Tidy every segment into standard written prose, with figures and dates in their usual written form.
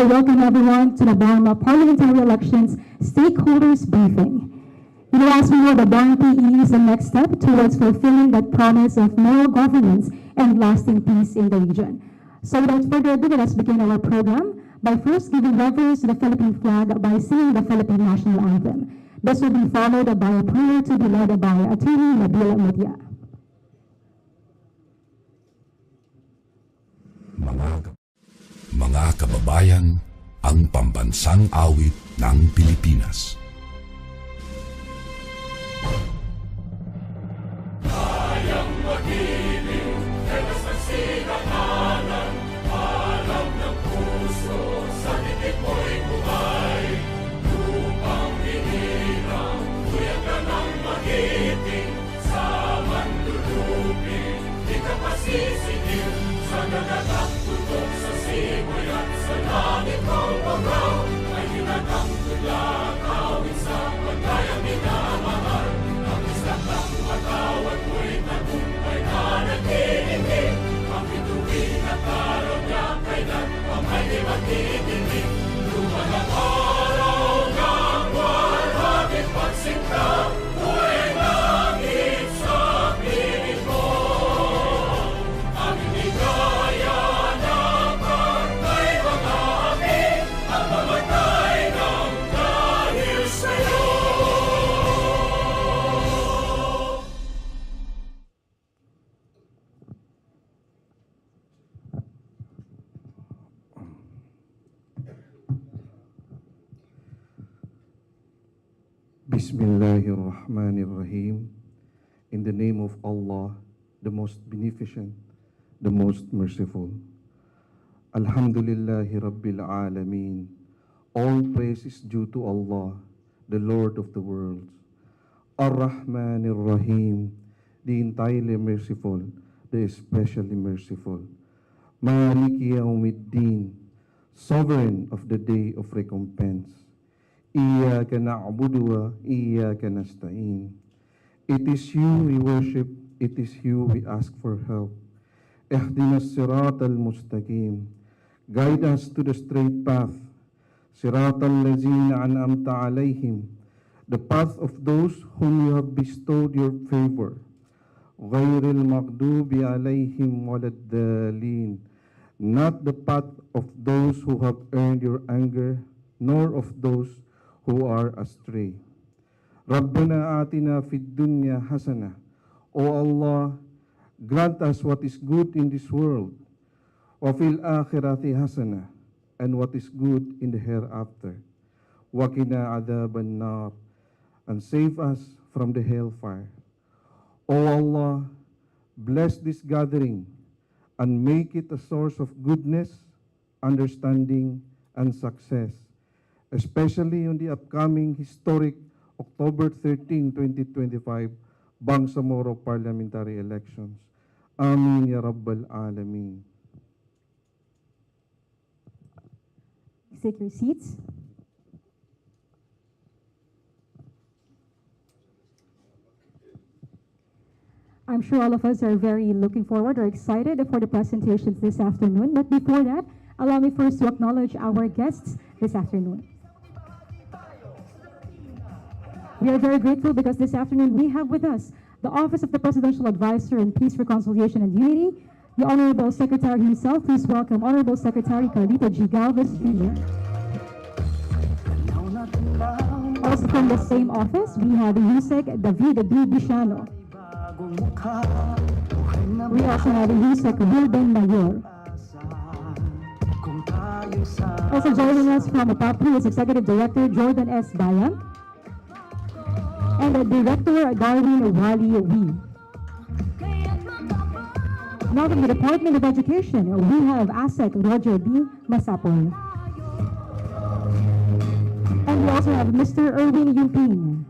to welcome everyone to the Barmm Parliamentary Elections Stakeholders Briefing. As we know, the Barmm PE is the next step towards fulfilling that promise of moral governance and lasting peace in the region. So without further ado, let us begin our program by first giving reverence to the Philippine flag by singing the Philippine National Anthem. This will be followed by a prayer to be led by Attorney Nabila Mutia. Mga kababayan, ang pambansang awit ng Pilipinas. Kayang magiliw, telas ng sinakanan, alam ng puso, sa dikit mo'y buhay. Lupang hinirang, tuyag ka ng magiting, sa manlulupin, di ka pasisigil, sa nagatak tutok sa simoy at sa langit mong bagaw, ay hinatang tulad, awit sa pagkayang minamahal. Ang islang ng matawad mo'y tagumpay na nagtitingin, ang bituin at araw niya kailan pa may di magtitingin. Lumalang araw ng walhagit pagsinta, mo'y langit sa piling mo. Ang inigaya na pagkay mga api, ang mamatay ng dahil sa'yo. Bismillahirrahmanirrahim. In the name of Allah, the most beneficent, the most merciful. Alhamdulillahi Rabbil Alameen. All praise is due to Allah, the Lord of the worlds. Ar-Rahmanir-Rahim, the entirely merciful, the especially merciful. Maliki Yawmiddin, sovereign of the day of recompense. Iyyaka na'budu wa iyyaka nasta'in. It is you we worship, it is you we ask for help. Ihdinas siratal mustaqim. Guide us to the straight path. Siratal lazina an'amta alayhim. The path of those whom you have bestowed your favor. Ghayril maghdubi alayhim waladdallin. Not the path of those who have earned your anger, nor of those who are astray. Rabbana atina fid dunya hasana. O Allah, grant us what is good in this world. Wa fil akhirati hasana. And what is good in the hereafter. Wa qina adhaban nar. And save us from the hellfire. O Allah, bless this gathering and make it a source of goodness, understanding, and success, especially on the upcoming historic October 13, 2025 Bangsamoro Parliamentary elections. Amin ya Rabbal Alameen. Take your seats. I'm sure all of us are very looking forward or excited for the presentations this afternoon. But before that, allow me first to acknowledge our guests this afternoon. We are very grateful because this afternoon we have with us the Office of the Presidential Advisor on Peace, Reconciliation, and Unity, the Honorable Secretary himself. Please welcome Honorable Secretary Carlito G. Galvez, Jr. Also from the same office, we have Yusek David B. Bishano. We also have Yusek Wilden Mayor. Also joining us from Apapri is Executive Director Jordan S. Bayan and Director Darwin Wali Wee. Now from the Department of Education, we have ASEC Roger B. Masapol. And we also have Mr. Erwin Yumping.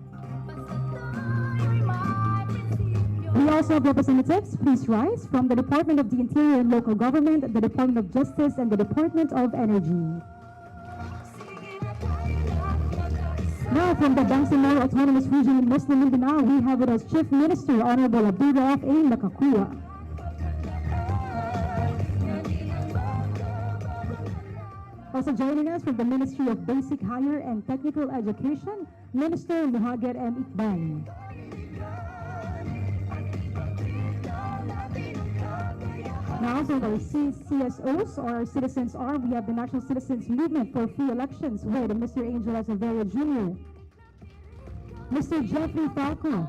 We also have representatives, please rise, from the Department of the Interior and Local Government, the Department of Justice, and the Department of Energy. Now from the Bangsamoro Autonomous Region in Muslim Mindanao, we have with us Chief Minister Honorable Abdulrauf A. Also joining us from the Ministry of Basic Higher and Technical Education, Minister Muhager M. Iqbal. Now, from our CSOs, or our Citizens Arm, we have the National Citizens Movement for Free Elections with Mr. Angel Acevedo Jr., Mr. Jeffrey Falco,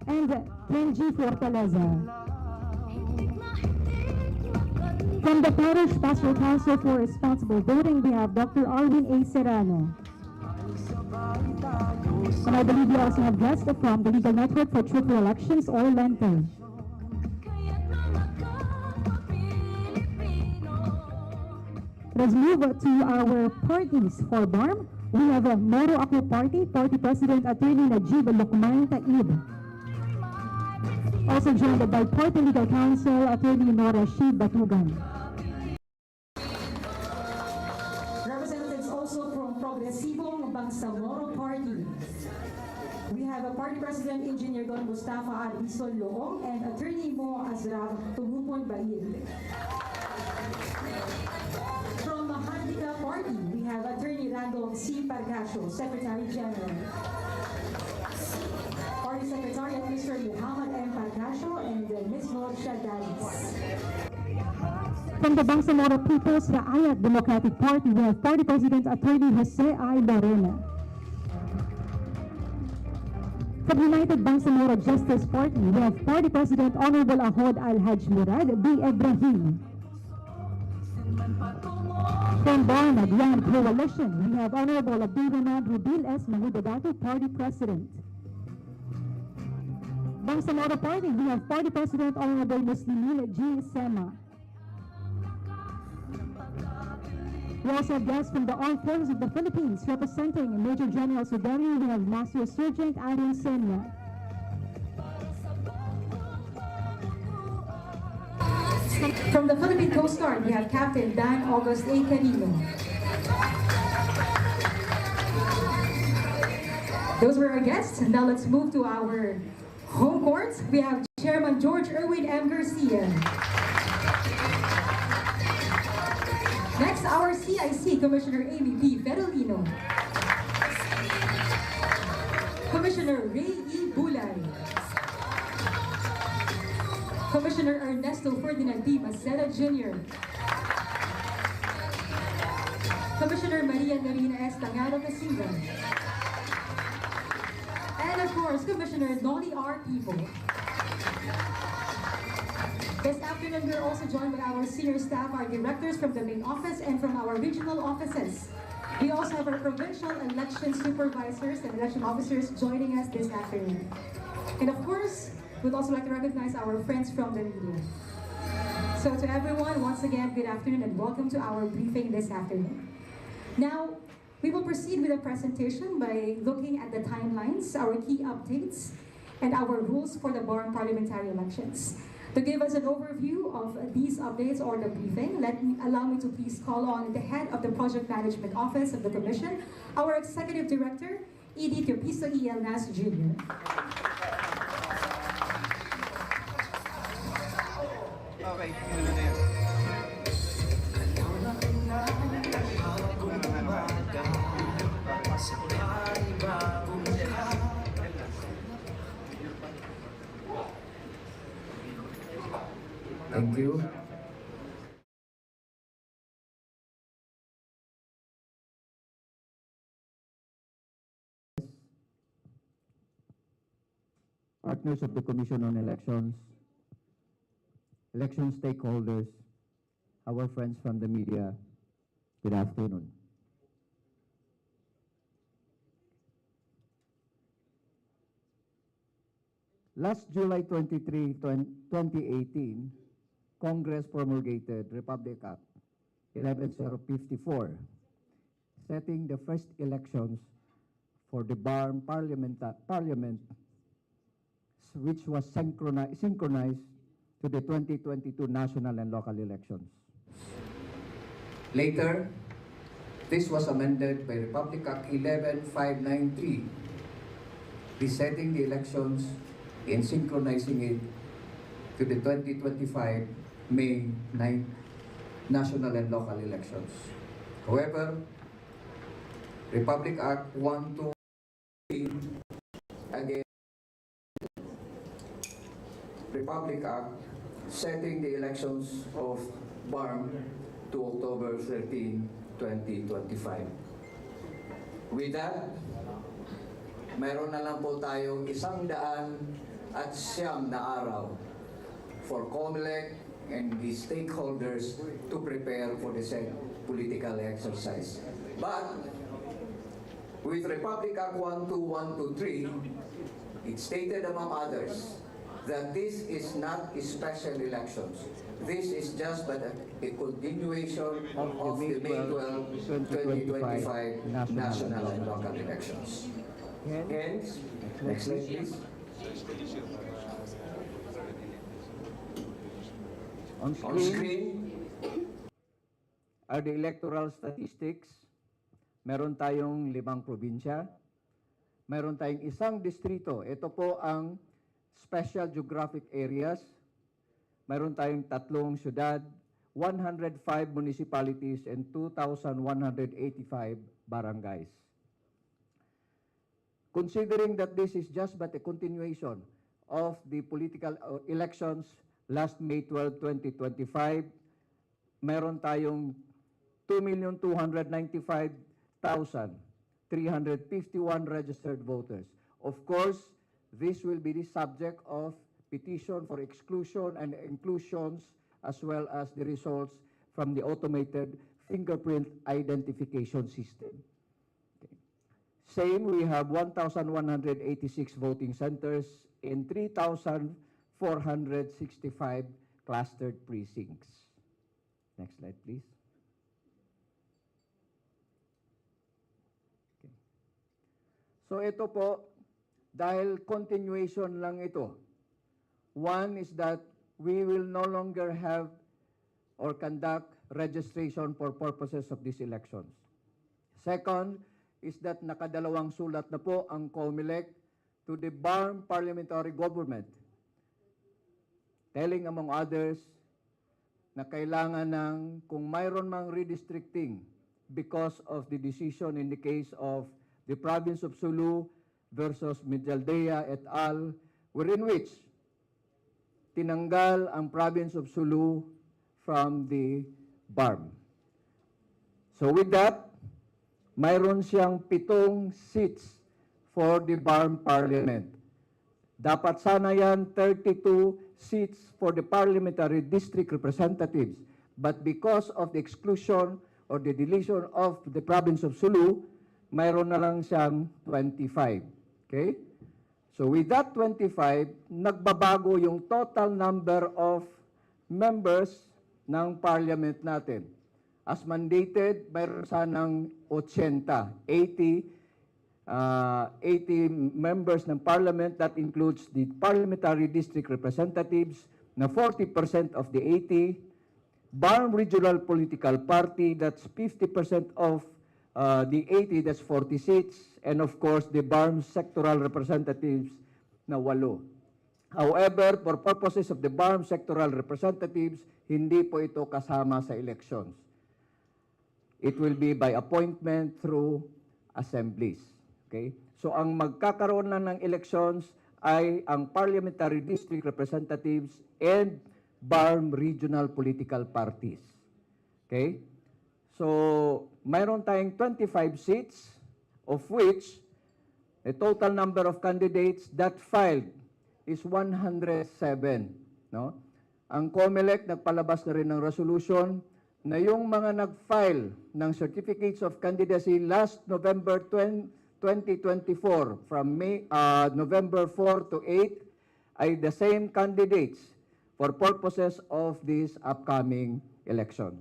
and Kenji Fortaleza. From the Parish Pastoral Council for Responsible Voting, we have Dr. Arwin A. Serrano. And I believe we also have guests from the Legal Network for Truthful Elections, or LENTE. Let's move to our parties for Barmm. We have a Moro Ako Party President Attorney Najib Lokman Taib. Also joined by Party Legal Counsel Attorney Nora Shib Batugan. Representatives also from Progresibong Bangsamoro Party. We have a Party President Engineer Don Mustafa Adison Loong and Attorney Mo Azra Tumupon Bail. From the Handika Party, we have Attorney Randolph C. Pargasio, Secretary General. Party Secretariat Mr. Muhammad M. Pargasio and Ms. Lord Shadalis. From the Bangsamoro People's Raayat Democratic Party, we have Party President Attorney Jose I. Lorena. From United Bangsamoro Justice Party, we have Party President Honorable Ahod Al-Haj Murad B. Ibrahim. From Barmm Grand Coalition, we have Honorable Abdulrahman Rubil S. Mahudadato, Party President. Bangsamoro Party, we have Party President Honorable Muslimin G. Sema. We also have guests from the Armed Forces of the Philippines, representing Major General Sudario, we have Master Sergeant Aaron Senya. From the Philippine Coast Guard, we have Captain Dan August A. Carino. Those were our guests. Now let's move to our home courts. We have Chairman George Erwin M. Garcia. Next, our CIC Commissioner Amy P. Ferolino. Commissioner Ray E. Bulay. Commissioner Ernesto Ferdinand P. Maceda Jr. Commissioner Maria Narina S. Tangano Casinga. And of course, Commissioner Noli R. People. This afternoon, we're also joined by our senior staff, our directors from the main office and from our regional offices. We also have our provincial election supervisors and election officers joining us this afternoon. And of course, we'd also like to recognize our friends from the media. So to everyone, once again, good afternoon and welcome to our briefing this afternoon. Now, we will proceed with the presentation by looking at the timelines, our key updates, and our rules for the Barmm parliamentary elections. To give us an overview of these updates or the briefing, allow me to please call on the head of the Project Management Office of the Commission, our Executive Director, Edith Yopiso E. El Nas Jr. Thank you. Partners of the Commission on Elections, election stakeholders, our friends from the media, good afternoon. Last July 23, 2018, Congress promulgated Republic Act 11054, setting the first elections for the Barmm Parliament, which was synchronized to the 2022 national and local elections. Later, this was amended by Republic Act 11593, resetting the elections and synchronizing it to the 2025 May 9 national and local elections. However, Republic Act 123 again, Republic Act setting the elections of Barmm to October 13, 2025. With that, mayroon na lang po tayong 109 na araw for COMELEC and the stakeholders to prepare for the said political exercise. But with Republic Act 12123, it stated among others that this is not a special elections. This is just but a continuation of the May 12, 2025 national and local elections. Hence, next slide please. On screen are the electoral statistics. Meron tayong 5 probinsya. Meron tayong 1 distrito. Ito po ang special geographic areas. Meron tayong 3 syudad, 105 municipalities, and 2,185 barangays. Considering that this is just but a continuation of the political elections last May 12, 2025, meron tayong 2,295,351 registered voters. Of course, this will be the subject of petition for exclusion and inclusions as well as the results from the automated fingerprint identification system. Okay. Same, we have 1,186 voting centers in 3,465 clustered precincts. Next slide, please. Okay. So ito po, dahil continuation lang ito. One is that we will no longer have or conduct registration for purposes of these elections. Second is that nakadalawang sulat na po ang COMELEC to the Barmm Parliamentary Government, telling among others na kailangan ng kung mayroon mang redistricting because of the decision in the case of the province of Sulu versus Medialdea et al., wherein which tinanggal ang province of Sulu from the Barmm. So with that, mayroon siyang 7 seats for the Barmm Parliament. Dapat sana yan 32 seats for the parliamentary district representatives. But because of the exclusion or the deletion of the province of Sulu, mayroon na lang siyang 25. Okay? So with that 25, nagbabago yung total number of members ng parliament natin. As mandated, mayroon sanang 80 members ng parliament. That includes the parliamentary district representatives na 40% of the 80, Barmm Regional Political Party, that's 50% of the 80, that's 40 seats, and of course, the Barmm Sectoral representatives na 8. However, for purposes of the Barmm Sectoral representatives, hindi po ito kasama sa elections. It will be by appointment through assemblies. Okay? So, ang magkakaroon na ng elections ay ang parliamentary district representatives and Barmm Regional Political Parties. Okay? So, mayroon tayong 25 seats, of which the total number of candidates that filed is 107. No? Ang COMELEC nagpalabas na rin ng resolution na yung mga nag-file ng certificates of candidacy last November 2024 from November 4 to 8 ay the same candidates for purposes of these upcoming elections.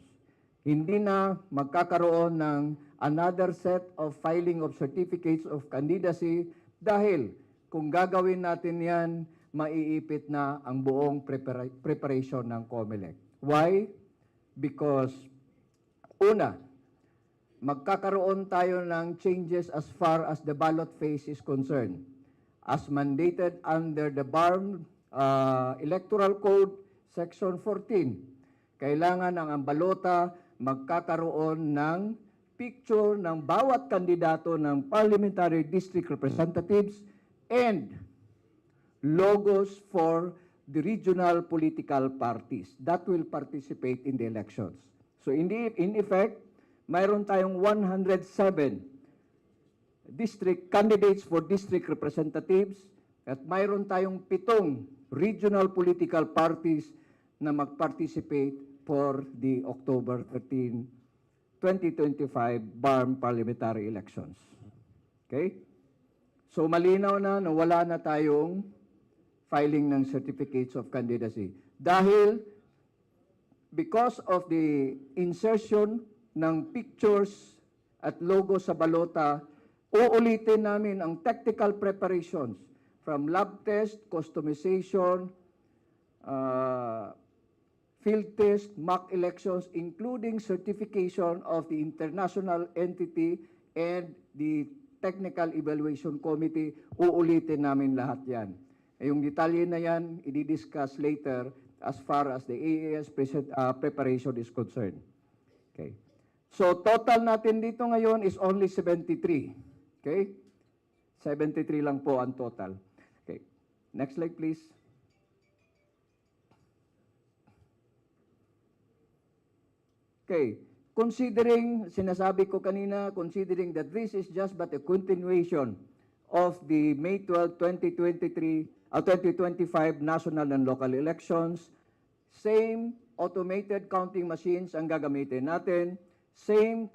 Hindi na magkakaroon ng another set of filing of certificates of candidacy dahil kung gagawin natin yan, maiipit na ang buong preparation ng COMELEC. Why? Because, una, magkakaroon tayo ng changes as far as the ballot phase is concerned. As mandated under the Barmm Electoral Code, Section 14, kailangan ang balota magkakaroon ng picture ng bawat kandidato ng parliamentary district representatives and logos for the regional political parties that will participate in the elections. So in effect, mayroon tayong 107 district candidates for district representatives at mayroon tayong 7 regional political parties na mag-participate for the October 13, 2025 Barmm Parliamentary elections. Okay? So malinaw na wala na tayong filing ng certificates of candidacy. Dahil because of the insertion ng pictures at logo sa balota, uulitin namin ang technical preparations from lab test, customization, field test, mock elections, including certification of the international entity and the Technical Evaluation Committee, uulitin namin lahat yan. Yung detalye na yan, i-discuss later as far as the AAS preparation is concerned. Okay. So total natin dito ngayon is only 73. Okay? 73 lang po ang total. Okay. Next slide please. Okay. Considering, sinasabi ko kanina, considering that this is just but a continuation of the May 12, 2025 national and local elections, same automated counting machines ang gagamitin natin, same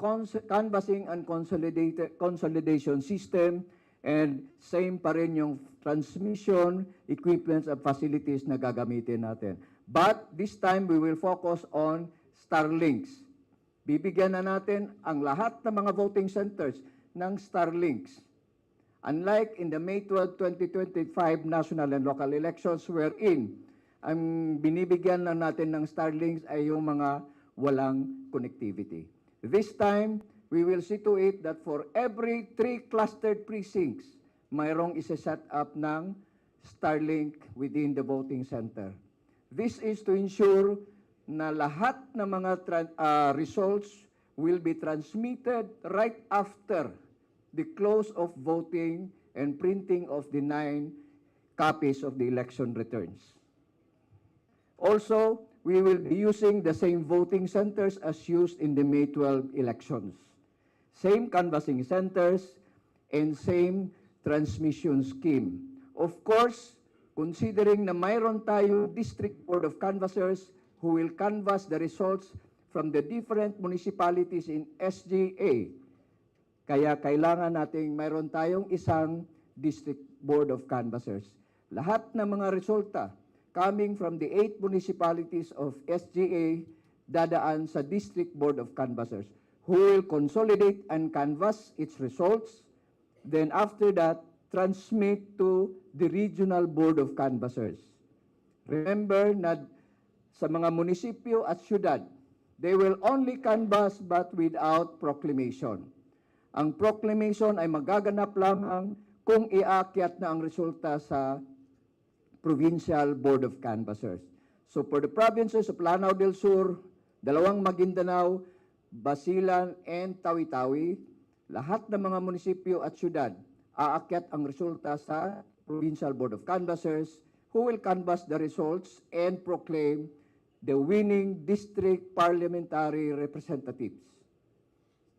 canvassing and consolidation system, and same pa rin yung transmission, equipments, and facilities na gagamitin natin. But this time, we will focus on Starlinks. Bibigyan na natin ang lahat ng mga voting centers ng Starlinks. Unlike in the May 12, 2025 national and local elections wherein ang binibigyan na natin ng Starlinks ay yung mga walang connectivity. This time, we will see to it that for every 3 clustered precincts, mayroong isa-set up ng Starlink within the voting center. This is to ensure na lahat ng mga results will be transmitted right after the close of voting and printing of the 9 copies of the election returns. Also, we will be using the same voting centers as used in the May 12 elections. Same canvassing centers and same transmission scheme. Of course, considering na mayroon tayo District Board of Canvassers who will canvass the results from the different municipalities in SGA. Kaya kailangan nating mayroon tayong isang District Board of Canvassers. Lahat ng mga resulta coming from the 8 municipalities of SGA dadaan sa District Board of Canvassers who will consolidate and canvass its results. Then after that, transmit to the Regional Board of Canvassers. Remember na sa mga munisipyo at syudad, they will only canvass but without proclamation. Ang proclamation ay magaganap lamang kung iakyat na ang resulta sa Provincial Board of Canvassers. So for the provinces of Lanao del Sur, dalawang Maguindanao, Basilan, and Tawi-Tawi, lahat ng mga munisipyo at syudad, aakyat ang resulta sa Provincial Board of Canvassers who will canvass the results and proclaim the winning district parliamentary representatives.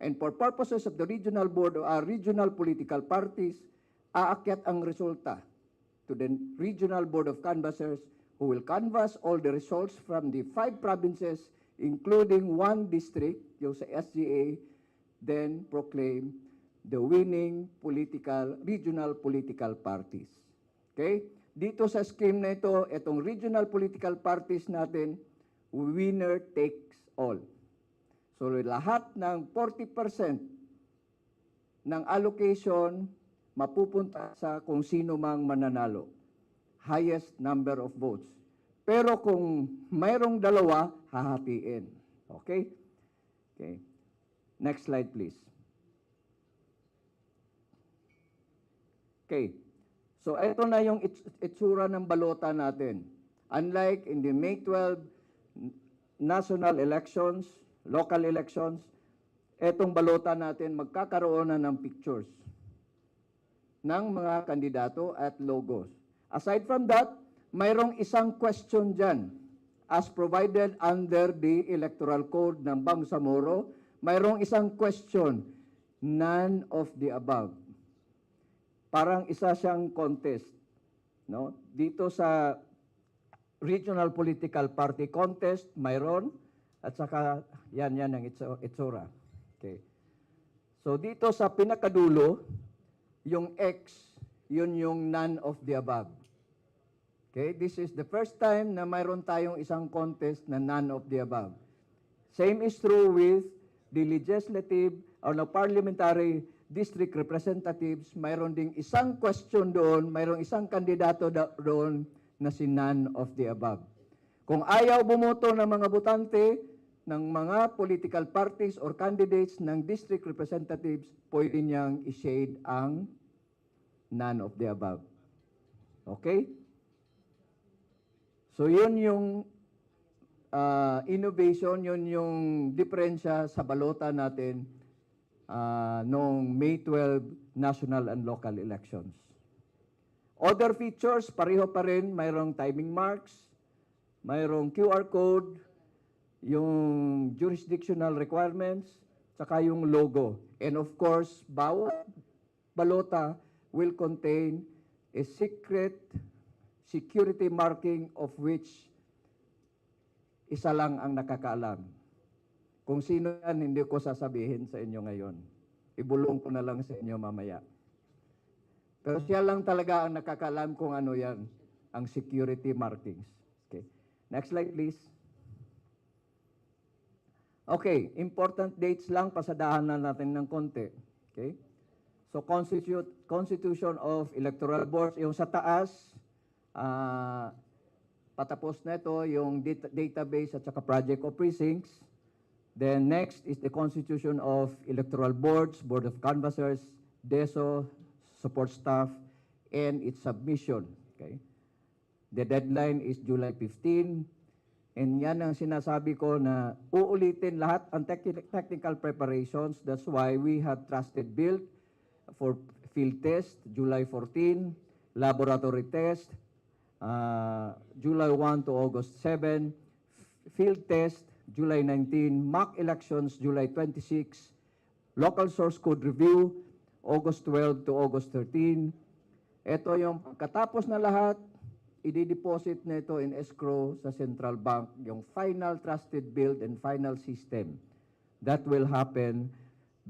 And for purposes of the regional board or regional political parties, aakyat ang resulta to the Regional Board of Canvassers who will canvass all the results from the 5 provinces, including 1 district, yung sa SGA, then proclaim the winning regional political parties. Okay? Dito sa scheme na ito, itong regional political parties natin, winner takes all. So lahat ng 40% ng allocation mapupunta sa kung sino mang mananalo. Highest number of votes. Pero kung mayroong dalawa, hahatiin. Okay? Okay. Next slide please. Okay. So ito na yung itsura ng balota natin. Unlike in the May 12 national elections, local elections, etong balota natin magkakaroon na ng pictures ng mga kandidato at logos. Aside from that, mayroong isang question dyan. As provided under the Electoral Code ng Bangsamoro, mayroong isang question, none of the above. Parang isa siyang contest. No? Dito sa Regional Political Party Contest, mayroon, at saka yan ang itsura. Okay. So dito sa pinakadulo, yung X, yun yung none of the above. Okay, this is the first time na mayroon tayong isang contest na none of the above. Same is true with the legislative or the parliamentary district representatives. Mayroon ding isang question doon, mayroong isang kandidato doon na si none of the above. Kung ayaw bumoto ng mga botante ng mga political parties or candidates ng district representatives, pwede niyang i-shade ang none of the above. Okay? So yun yung innovation, yun yung diferensya sa balota natin noong May 12 national and local elections. Other features, pareho pa rin, mayroong timing marks, mayroong QR code, yung jurisdictional requirements, saka yung logo. And of course, bawat balota will contain a secret security marking of which isa lang ang nakakaalam. Kung sino yan, hindi ko sasabihin sa inyo ngayon. Ibulong ko na lang sa inyo mamaya. Pero siya lang talaga ang nakakaalam kung ano yan, ang security markings. Okay. Next slide, please. Okay, important dates lang, pasadahan na natin ng konti. Okay. So, Constitution of Electoral Boards, yung sa taas, patapos na ito yung database at saka project of precincts. Then next is the Constitution of Electoral Boards, Board of Canvassers, DESO, support staff, and its submission. Okay? The deadline is July 15. And yan ang sinasabi ko na uulitin lahat ang technical preparations. That's why we have trusted build for field test, July 14, laboratory test, July 1 to August 7, field test, July 19, mock elections, July 26, local source code review, August 12 to August 13. Ito yung katapos na lahat, i-deposit na ito in escrow sa Central Bank, yung final trusted build and final system. That will happen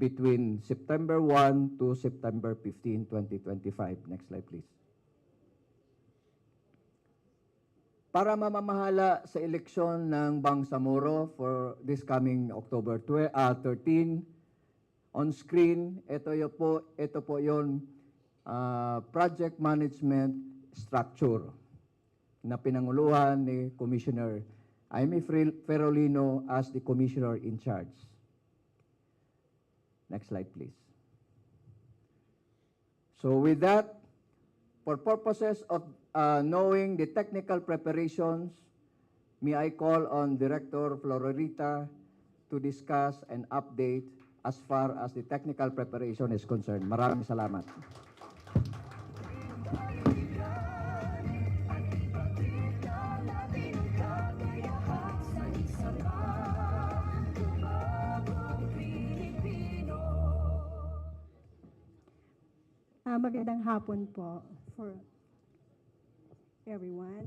between September 1 to September 15, 2025. Next slide, please. Para mamamahala sa eleksyon ng Bangsamoro for this coming October 13, on screen, ito po yung project management structure na pinanguluhan ni Commissioner Jaime Ferolino as the Commissioner in charge. Next slide, please. So with that, for purposes of knowing the technical preparations, may I call on Director Florerita to discuss and update as far as the technical preparation is concerned. Maraming salamat. Magandang hapon po for everyone.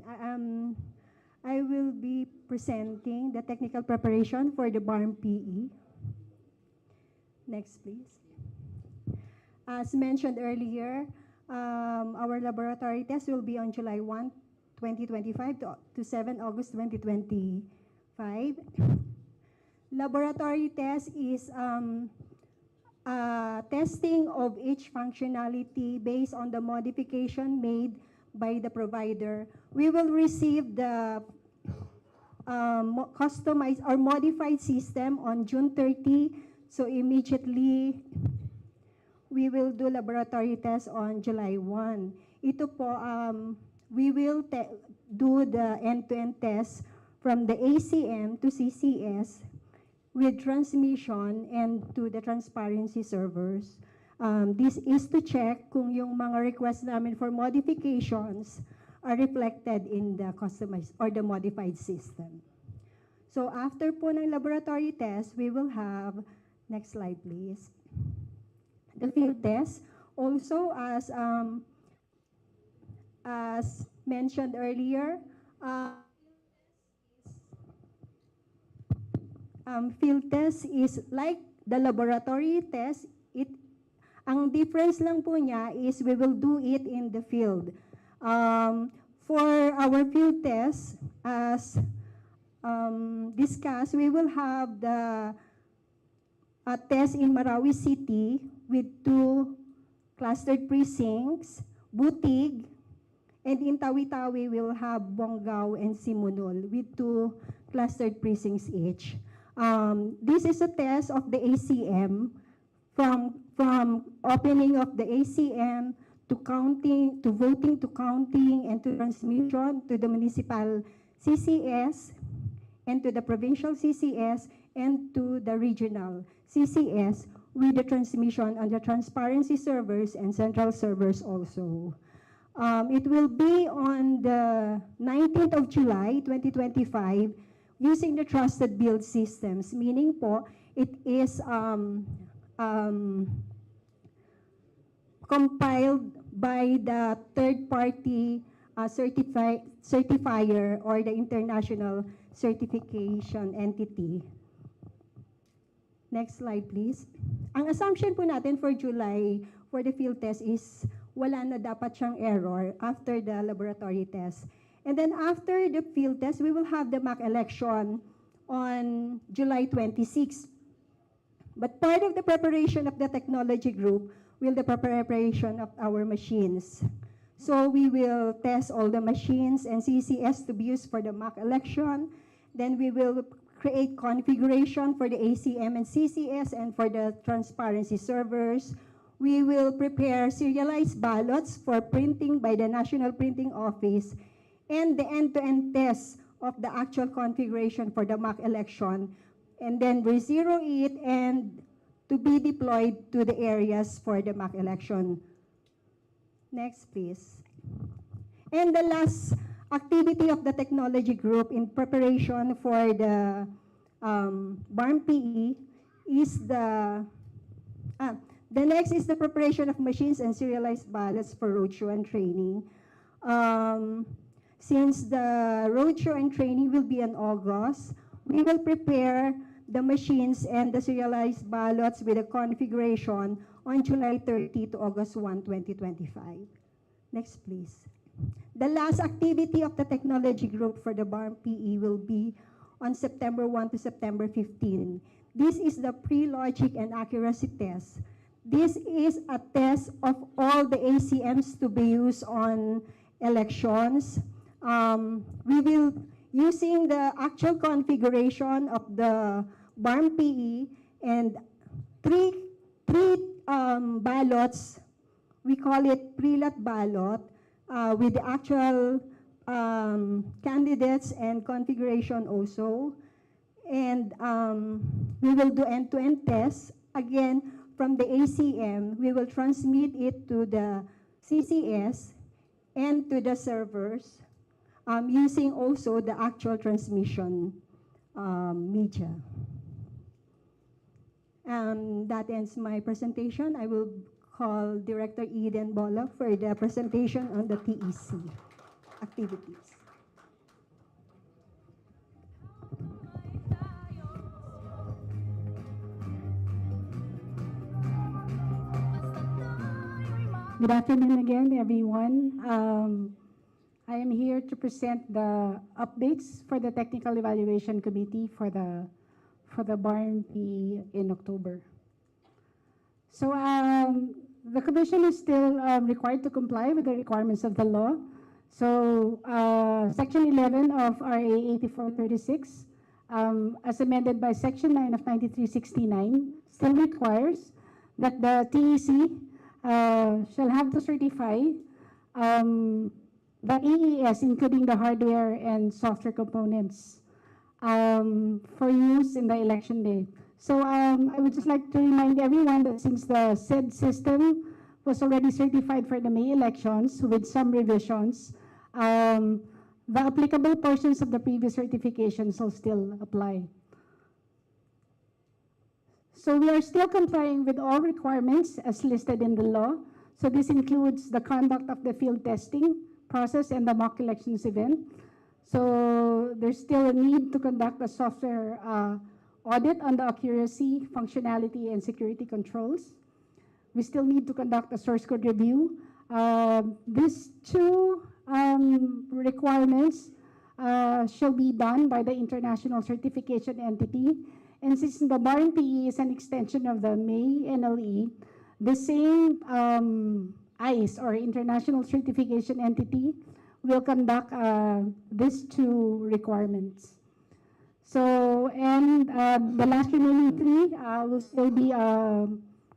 I will be presenting the technical preparation for the Barmm PE. Next, please. As mentioned earlier, our laboratory test will be on July 1, 2025 to 7 August 2025. Laboratory test is testing of each functionality based on the modification made by the provider. We will receive the customized or modified system on June 30, so immediately we will do laboratory test on July 1. Ito po, we will do the end-to-end test from the ACM to CCS with transmission and to the transparency servers. This is to check kung yung mga requests namin for modifications are reflected in the customized or the modified system. So after po ng laboratory test, we will have, next slide please, the field test. Also, as mentioned earlier, field test is like the laboratory test. Ang difference lang po niya is we will do it in the field. For our field test, as discussed, we will have the test in Marawi City with 2 clustered precincts, Butig, and in Tawi-Tawi we will have Bonggao and Simunul with 2 clustered precincts each. This is a test of the ACM from opening of the ACM to counting, to voting, to counting, and to transmission to the municipal CCS and to the provincial CCS and to the regional CCS with the transmission on the transparency servers and central servers also. It will be on the 19th of July, 2025, using the trusted build systems, meaning po, it is compiled by the third-party certifier or the international certification entity. Next slide, please. Ang assumption po natin for July for the field test is wala na dapat siyang error after the laboratory test. And then after the field test, we will have the mock election on July 26. But part of the preparation of the technology group will the preparation of our machines. So we will test all the machines and CCS to be used for the mock election. Then we will create configuration for the ACM and CCS and for the transparency servers. We will prepare serialized ballots for printing by the National Printing Office and the end-to-end test of the actual configuration for the mock election. And then we zero it and to be deployed to the areas for the mock election. Next, please. And the last activity of the technology group in preparation for the Barmm PE is the next is the preparation of machines and serialized ballots for roadshow and training. Since the roadshow and training will be in August, we will prepare the machines and the serialized ballots with a configuration on July 30 to August 1, 2025. Next, please. The last activity of the technology group for the Barmm PE will be on September 1 to September 15. This is the pre-logic and accuracy test. This is a test of all the ACMs to be used on elections. We will, using the actual configuration of the Barmm PE and three ballots, we call it pre-lot ballot, with the actual candidates and configuration also. And we will do end-to-end tests. Again, from the ACM, we will transmit it to the CCS and to the servers using also the actual transmission media. That ends my presentation. I will call Director Eden Bola for the presentation on the TEC activities. Good afternoon again, everyone. I am here to present the updates for the Technical Evaluation Committee for the Barmm PE in October. So the Commission is still required to comply with the requirements of the law. So Section 11 of RA 8436, as amended by Section 9 of 9369, still requires that the TEC shall have to certify the EES, including the hardware and software components for use in the election day. So I would just like to remind everyone that since the said system was already certified for the May elections with some revisions, the applicable portions of the previous certifications will still apply. So we are still complying with all requirements as listed in the law. So this includes the conduct of the field testing process and the mock elections event. So there's still a need to conduct a software audit on the accuracy, functionality, and security controls. We still need to conduct a source code review. These two requirements shall be done by the international certification entity. And since the Barmm PE is an extension of the May NLE, the same ICE or international certification entity will conduct these two requirements. So, and the last remaining three will still be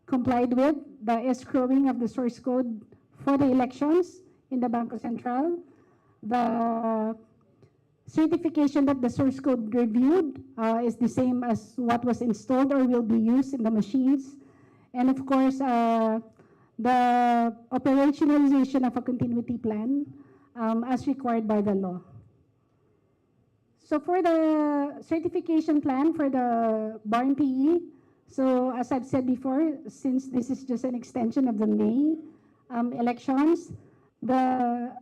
complied with: the escrowing of the source code for the elections in the Bangko Central, the certification that the source code reviewed is the same as what was installed or will be used in the machines, and of course, the operationalization of a continuity plan as required by the law. So for the certification plan for the Barmm PE, so as I've said before, since this is just an extension of the May elections, the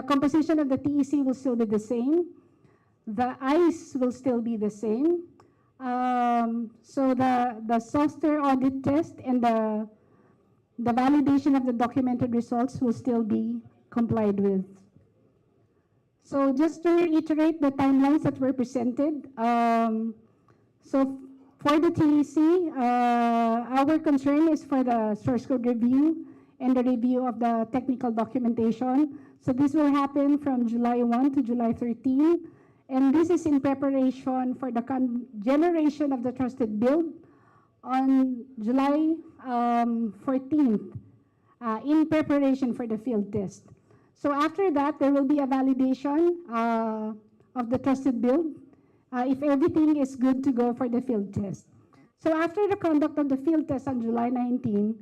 composition of the TEC will still be the same. The ICE will still be the same. So the software audit test and the validation of the documented results will still be complied with. So just to reiterate the timelines that were presented, so for the TEC, our concern is for the source code review and the review of the technical documentation. So this will happen from July 1 to July 13. And this is in preparation for the generation of the trusted build on July 14th, in preparation for the field test. So after that, there will be a validation of the trusted build if everything is good to go for the field test. So after the conduct of the field test on July 19,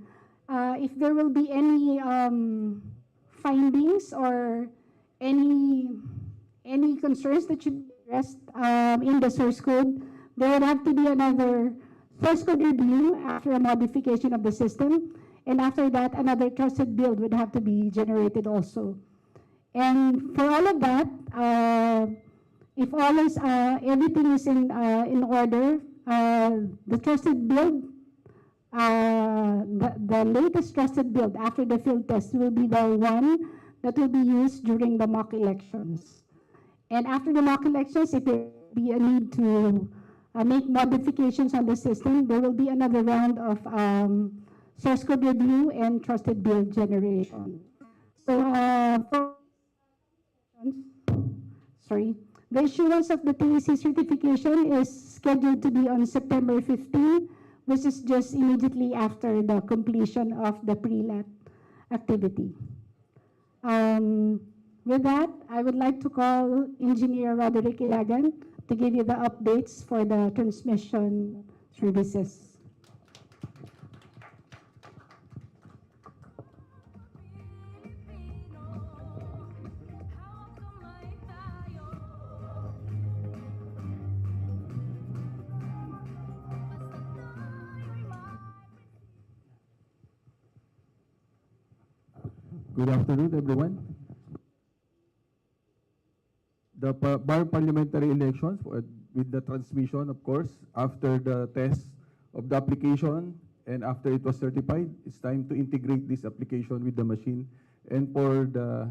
if there will be any findings or any concerns that should be addressed in the source code, there would have to be another source code review after a modification of the system. And after that, another trusted build would have to be generated also. And for all of that, if all is, everything is in order, the trusted build, the latest trusted build after the field test will be the one that will be used during the mock elections. And after the mock elections, if there be a need to make modifications on the system, there will be another round of source code review and trusted build generation. So the issuance of the TEC certification is scheduled to be on September 15, which is just immediately after the completion of the pre-lat activity. With that, I would like to call Engineer Roderick Ilagan to give you the updates for the transmission services. Good afternoon, everyone. The Barmm parliamentary elections with the transmission, of course, after the test of the application and after it was certified, it's time to integrate this application with the machine and for the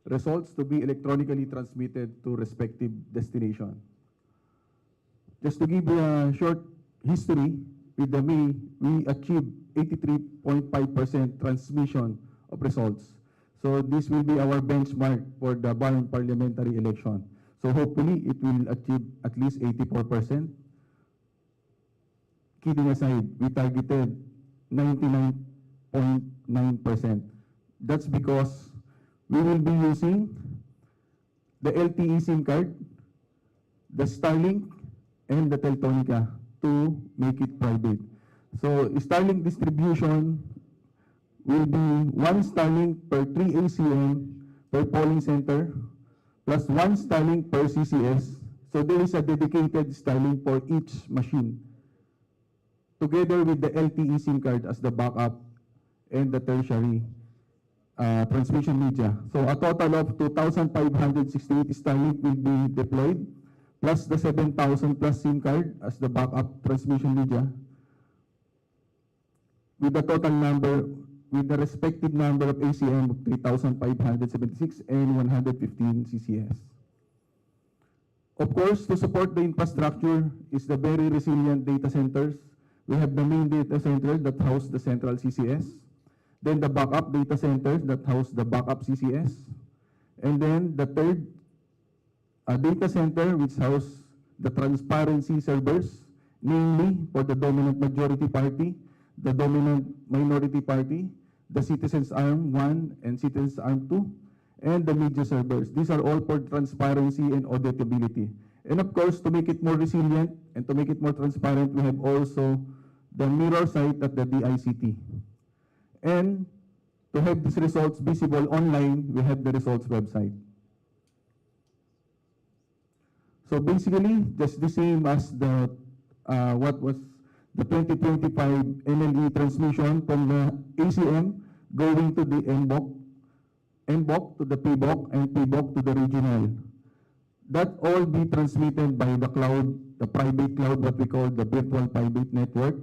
results to be electronically transmitted to respective destination. Just to give you a short history, with the May, we achieved 83.5% transmission of results. So this will be our benchmark for the Barmm parliamentary election. So hopefully it will achieve at least 84%. Kidding aside, we targeted 99.9%. That's because we will be using the LTE SIM card, the Starlink, and the Teltonica to make it private. So Starlink distribution will be 1 Starlink per 3 ACM per polling center, plus 1 Starlink per CCS. So there is a dedicated Starlink for each machine, together with the LTE SIM card as the backup and the tertiary transmission media. So a total of 2,568 Starlink will be deployed, plus the 7,000 plus SIM card as the backup transmission media, with the total number, with the respective number of ACM of 3,576 and 115 CCS. Of course, to support the infrastructure is the very resilient data centers. We have the main data center that house the central CCS, then the backup data centers that house the backup CCS, and then the third data center which house the transparency servers, namely for the dominant majority party, the dominant minority party, the Citizens Arm 1 and Citizens Arm 2, and the media servers. These are all for transparency and auditability. And of course, to make it more resilient and to make it more transparent, we have also the mirror site at the DICT. And to have these results visible online, we have the results website. So basically, just the same as the what was the 2025 NLE transmission from the ACM going to the NBOC to the PBOC, and PBOC to the regional. That all be transmitted by the cloud, the private cloud, what we call the virtual private network.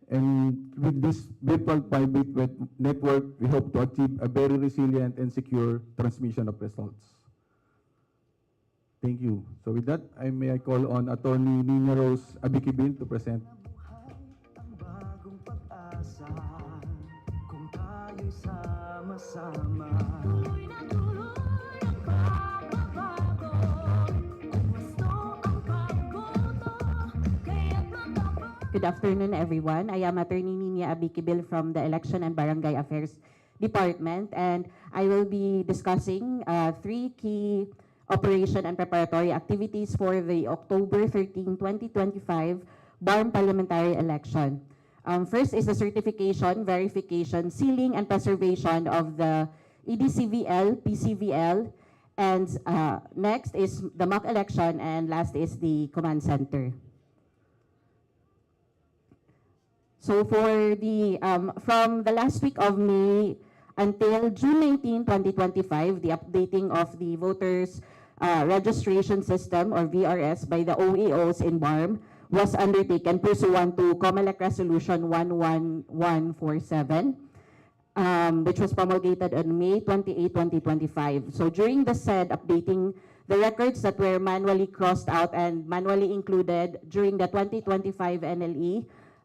And with this virtual private network, we hope to achieve a very resilient and secure transmission of results. Thank you. So with that, may I call on Attorney Nina Rose Abikibin to present. Good afternoon, everyone. I am Attorney Nina Abikibil from the Election and Barangay Affairs Department, and I will be discussing 3 key operation and preparatory activities for the October 13, 2025 Barmm Parliamentary election. First is the certification, verification, sealing, and preservation of the EDCVL, PCVL, and next is the mock election, and last is the command center. So for the from the last week of May until June 19, 2025, the updating of the voters registration system or VRS by the OEOs in Barmm was undertaken pursuant to COMELEC Resolution 11147, which was promulgated on May 28, 2025. So during the said updating, the records that were manually crossed out and manually included during the 2025 NLE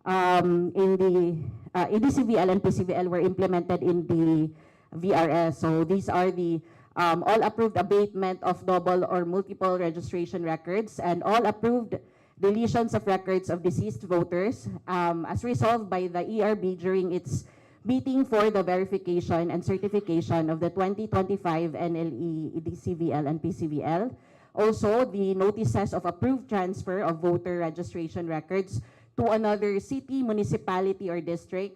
in the EDCVL and PCVL were implemented in the VRS. So these are the all approved abatement of double or multiple registration records and all approved deletions of records of deceased voters as resolved by the ERB during its meeting for the verification and certification of the 2025 NLE, EDCVL, and PCVL. Also, the notices of approved transfer of voter registration records to another city, municipality, or district.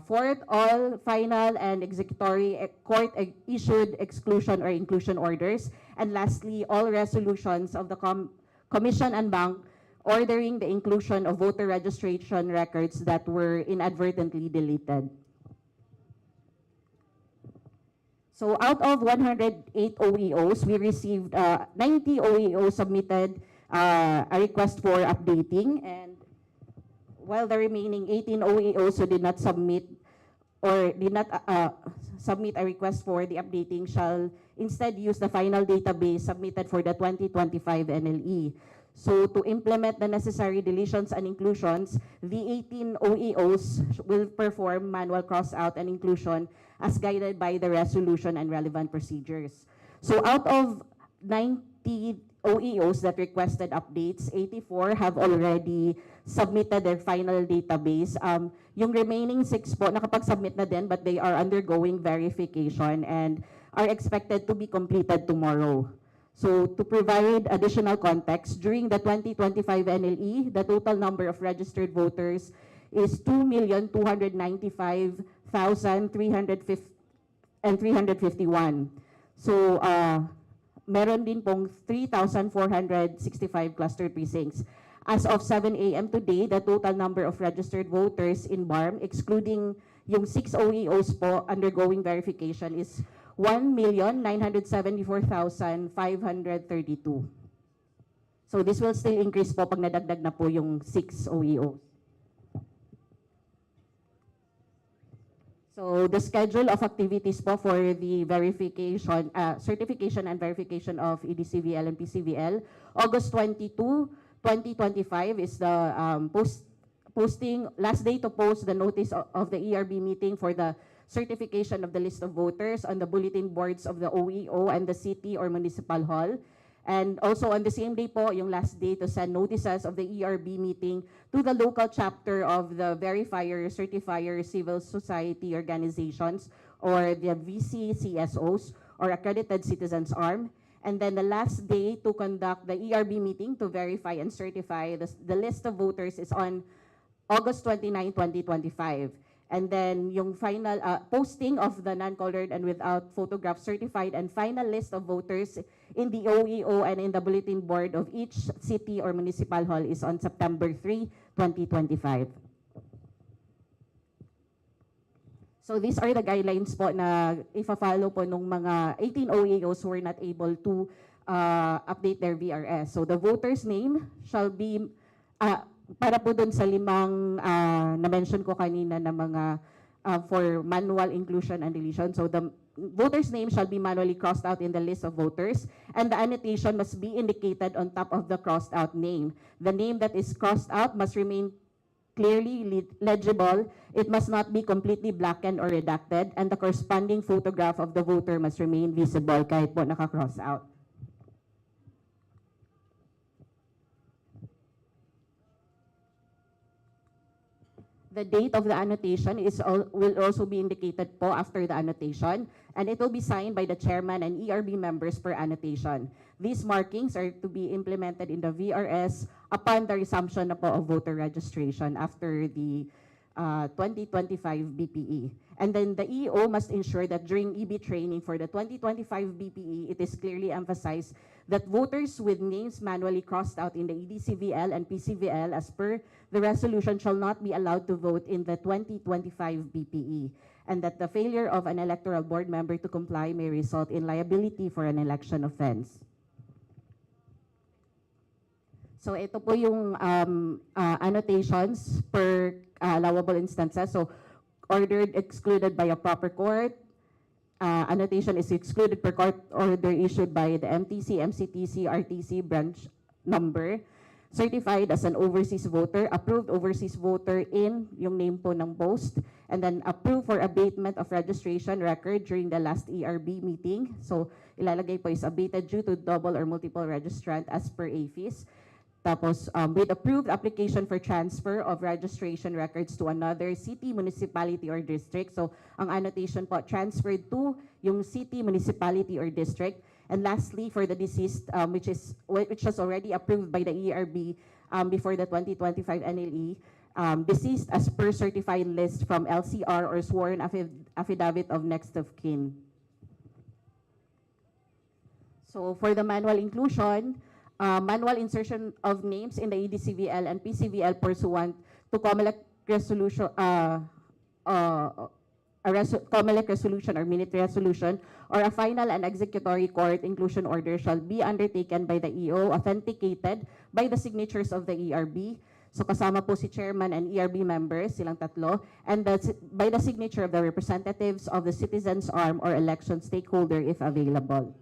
Fourth, all final and executory court-issued exclusion or inclusion orders. And lastly, all resolutions of the Commission and Bank ordering the inclusion of voter registration records that were inadvertently deleted. So out of 108 OEOs, we received 90 OEOs submitted a request for updating, and while the remaining 18 OEOs who did not submit or did not submit a request for the updating shall instead use the final database submitted for the 2025 NLE. So to implement the necessary deletions and inclusions, the 18 OEOs will perform manual cross-out and inclusion as guided by the resolution and relevant procedures. So out of 90 OEOs that requested updates, 84 have already submitted their final database. Yung remaining 6 po, nakapag-submit na din, but they are undergoing verification and are expected to be completed tomorrow. So to provide additional context, during the 2025 NLE, the total number of registered voters is 2,295,351. So meron din pong 3,465 cluster precincts. As of 7 a.m. today, the total number of registered voters in Barmm, excluding yung 6 OEOs po undergoing verification, is 1,974,532. So this will still increase po pag nadagdag na po yung 6 OEOs. So the schedule of activities po for the verification, certification and verification of EDCVL and PCVL, August 22, 2025 is the last day to post the notice of the ERB meeting for the certification of the list of voters on the bulletin boards of the OEO and the city or municipal hall. And also on the same day po, yung last day to send notices of the ERB meeting to the local chapter of the verifier, certifier, civil society organizations, or the VCCSOs, or accredited citizens arm. And then the last day to conduct the ERB meeting to verify and certify the list of voters is on August 29, 2025. And then yung final posting of the non-colored and without photograph certified and final list of voters in the OEO and in the bulletin board of each city or municipal hall is on September 3, 2025. So these are the guidelines po na ifa-follow po nung mga 18 OEOs who were not able to update their VRS. So the voter's name shall be para po dun sa limang na-mention ko kanina na mga for manual inclusion and deletion. So the voter's name shall be manually crossed out in the list of voters, and the annotation must be indicated on top of the crossed out name. The name that is crossed out must remain clearly legible. It must not be completely blackened or redacted, and the corresponding photograph of the voter must remain visible kahit po naka-cross out. The date of the annotation will also be indicated po after the annotation, and it will be signed by the chairman and ERB members per annotation. These markings are to be implemented in the VRS upon the resumption na po of voter registration after the 2025 BPE. And then the EO must ensure that during EB training for the 2025 BPE, it is clearly emphasized that voters with names manually crossed out in the EDCVL and PCVL as per the resolution shall not be allowed to vote in the 2025 BPE, and that the failure of an electoral board member to comply may result in liability for an election offense. So ito po yung annotations per allowable instances. So ordered excluded by a proper court. Annotation is excluded per court order issued by the MTC, MCTC, RTC branch number. Certified as an overseas voter, approved overseas voter in yung name po ng post, and then approved for abatement of registration record during the last ERB meeting. So ilalagay po is abated due to double or multiple registrant as per AFIS. Tapos with approved application for transfer of registration records to another city, municipality, or district. So ang annotation po, transferred to yung city, municipality, or district. And lastly, for the deceased, which was already approved by the ERB before the 2025 NLE, deceased as per certified list from LCR or sworn affidavit of next of kin. So for the manual inclusion, manual insertion of names in the EDCVL and PCVL pursuant to COMELEC resolution, COMELEC resolution or minute resolution, or a final and executory court inclusion order shall be undertaken by the EO, authenticated by the signatures of the ERB. So kasama po si chairman and ERB members, silang tatlo, and by the signature of the representatives of the citizens' arm or election stakeholder if available.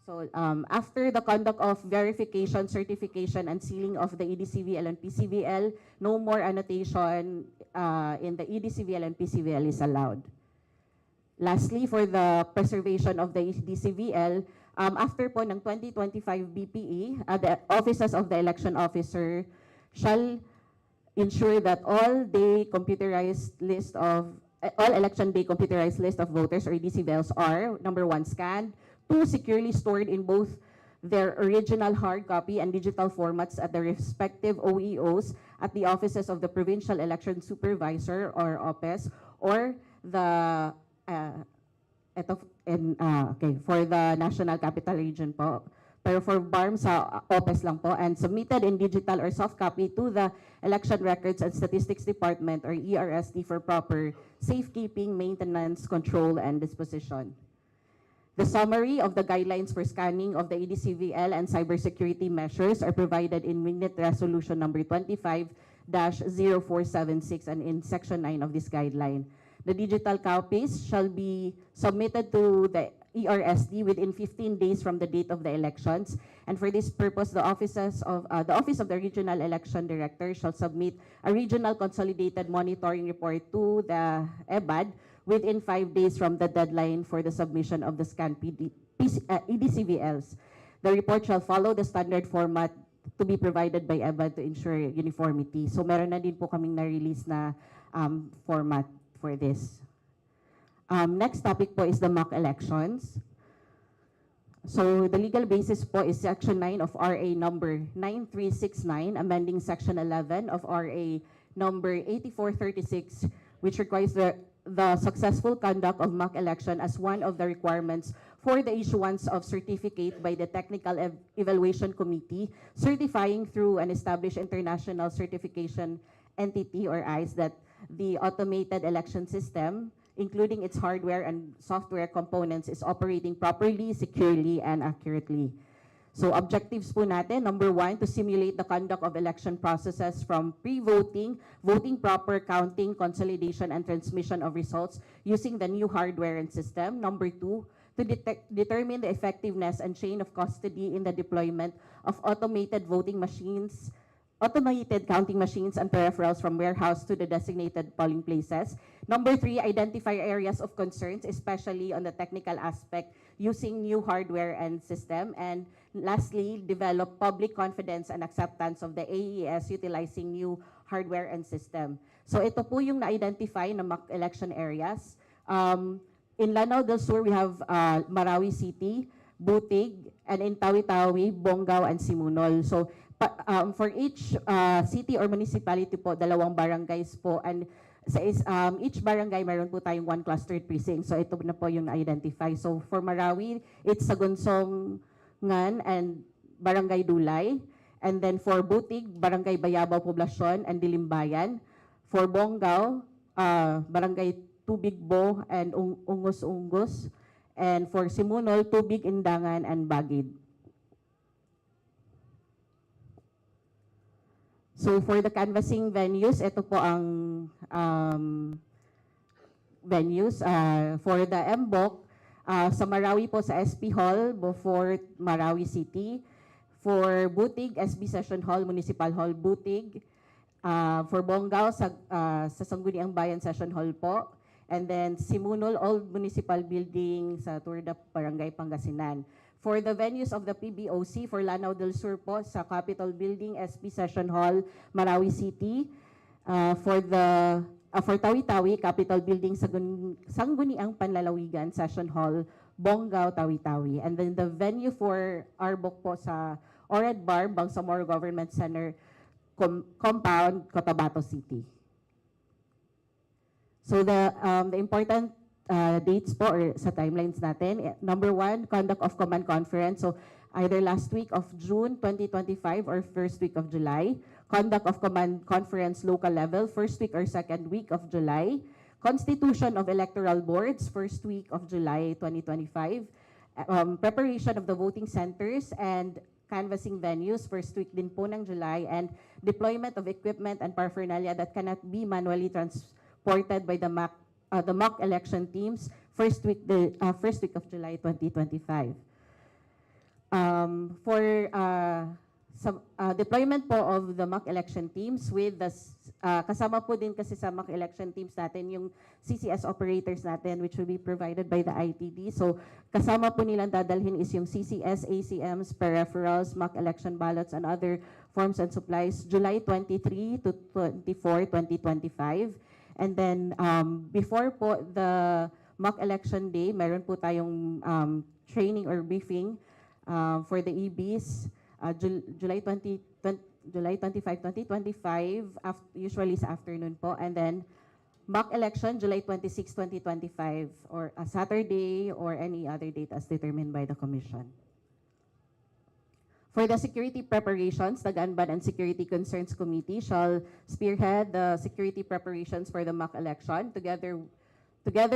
So after the conduct of verification, certification, and sealing of the EDCVL and PCVL, no more annotation in the EDCVL and PCVL is allowed. Lastly, for the preservation of the EDCVL, after po ng 2025 BPE, the offices of the election officer shall ensure that all election day computerized list of voters or EDCVLs are, number 1, scanned, two, securely stored in both their original hard copy and digital formats at the respective OEOs at the offices of the Provincial Election Supervisor or OPES or the for the National Capital Region po. Pero for Barmm sa OPES lang po, and submitted in digital or soft copy to the Election Records and Statistics Department or ERSD for proper safekeeping, maintenance, control, and disposition. The summary of the guidelines for scanning of the EDCVL and cybersecurity measures are provided in Minute Resolution number 25-0476 and in Section 9 of this guideline. The digital copies shall be submitted to the ERSD within 15 days from the date of the elections. And for this purpose, the Office of the Regional Election Director shall submit a regional consolidated monitoring report to the EBAD within 5 days from the deadline for the submission of the scanned EDCVLs. The report shall follow the standard format to be provided by EBAD to ensure uniformity. So meron na din po kaming na-release na format for this. Next topic po is the mock elections. So the legal basis po is Section 9 of RA number 9369, amending Section 11 of RA number 8436, which requires the successful conduct of mock election as one of the requirements for the issuance of certificate by the Technical Evaluation Committee, certifying through an established international certification entity or ICE that the automated election system, including its hardware and software components, is operating properly, securely, and accurately. So objectives po natin, number 1, to simulate the conduct of election processes from pre-voting, voting proper, counting, consolidation, and transmission of results using the new hardware and system. Number 2, to determine the effectiveness and chain of custody in the deployment of automated voting machines, automated counting machines and peripherals from warehouse to the designated polling places. Number 3, identify areas of concerns, especially on the technical aspect, using new hardware and system. And lastly, develop public confidence and acceptance of the AES utilizing new hardware and system. So ito po yung na-identify na mock election areas. In Lanao del Sur, we have Marawi City, Butig, and in Tawi-Tawi, Bongao, and Simunol. So for each city or municipality po, 2 barangays po, and sa each barangay mayroon po tayong 1 clustered precinct. So ito na po yung na-identify. So for Marawi, it's Sagunsongan and Barangay Dulay. And then for Butig, Barangay Bayabaw Poblacion and Dilimbayan. For Bongao, Barangay Tubigbo and Ungos-Ungos. And for Simunol, Tubig, Indangan, and Bagid. So for the canvassing venues, ito po ang venues. For the MBOC, sa Marawi po sa SP Hall, before Marawi City. For Butig, SB Session Hall, Municipal Hall, Butig. For Bongao, sa Sangguniang Bayan Session Hall po. And then Simunol, Old Municipal Building sa Turda, Barangay Pangasinan. For the venues of the PBOC, for Lanao del Sur po, sa Capitol Building, SB Session Hall, Marawi City. For Tawi-Tawi, Capitol Building, Sangguniang Panlalawigan, Session Hall, Bongao, Tawi-Tawi. And then the venue for RBOC po sa Ored Barmm, Bangsamoro Government Center, Compound, Cotabato City. So the important dates po or sa timelines natin. Number 1, conduct of command conference. So either last week of June 2025 or first week of July. Conduct of command conference local level, first week or second week of July. Constitution of electoral boards, first week of July 2025. Preparation of the voting centers and canvassing venues, first week din po ng July. And deployment of equipment and paraphernalia that cannot be manually transported by the mock election teams, first week of July 2025. For deployment po of the mock election teams with the kasama po din kasi sa mock election teams natin yung CCS operators natin, which will be provided by the ITD. So kasama po nilang dadalhin is yung CCS, ACMs, peripherals, mock election ballots, and other forms and supplies, July 23 to 24, 2025. And then before po the mock election day, meron po tayong training or briefing for the EBs, July 25, 2025, usually sa afternoon po. And then, mock election, July 26, 2025, or a Saturday or any other date as determined by the Commission. For the security preparations, the Gun Ban and Security Concerns Committee shall spearhead the security preparations for the mock election. Together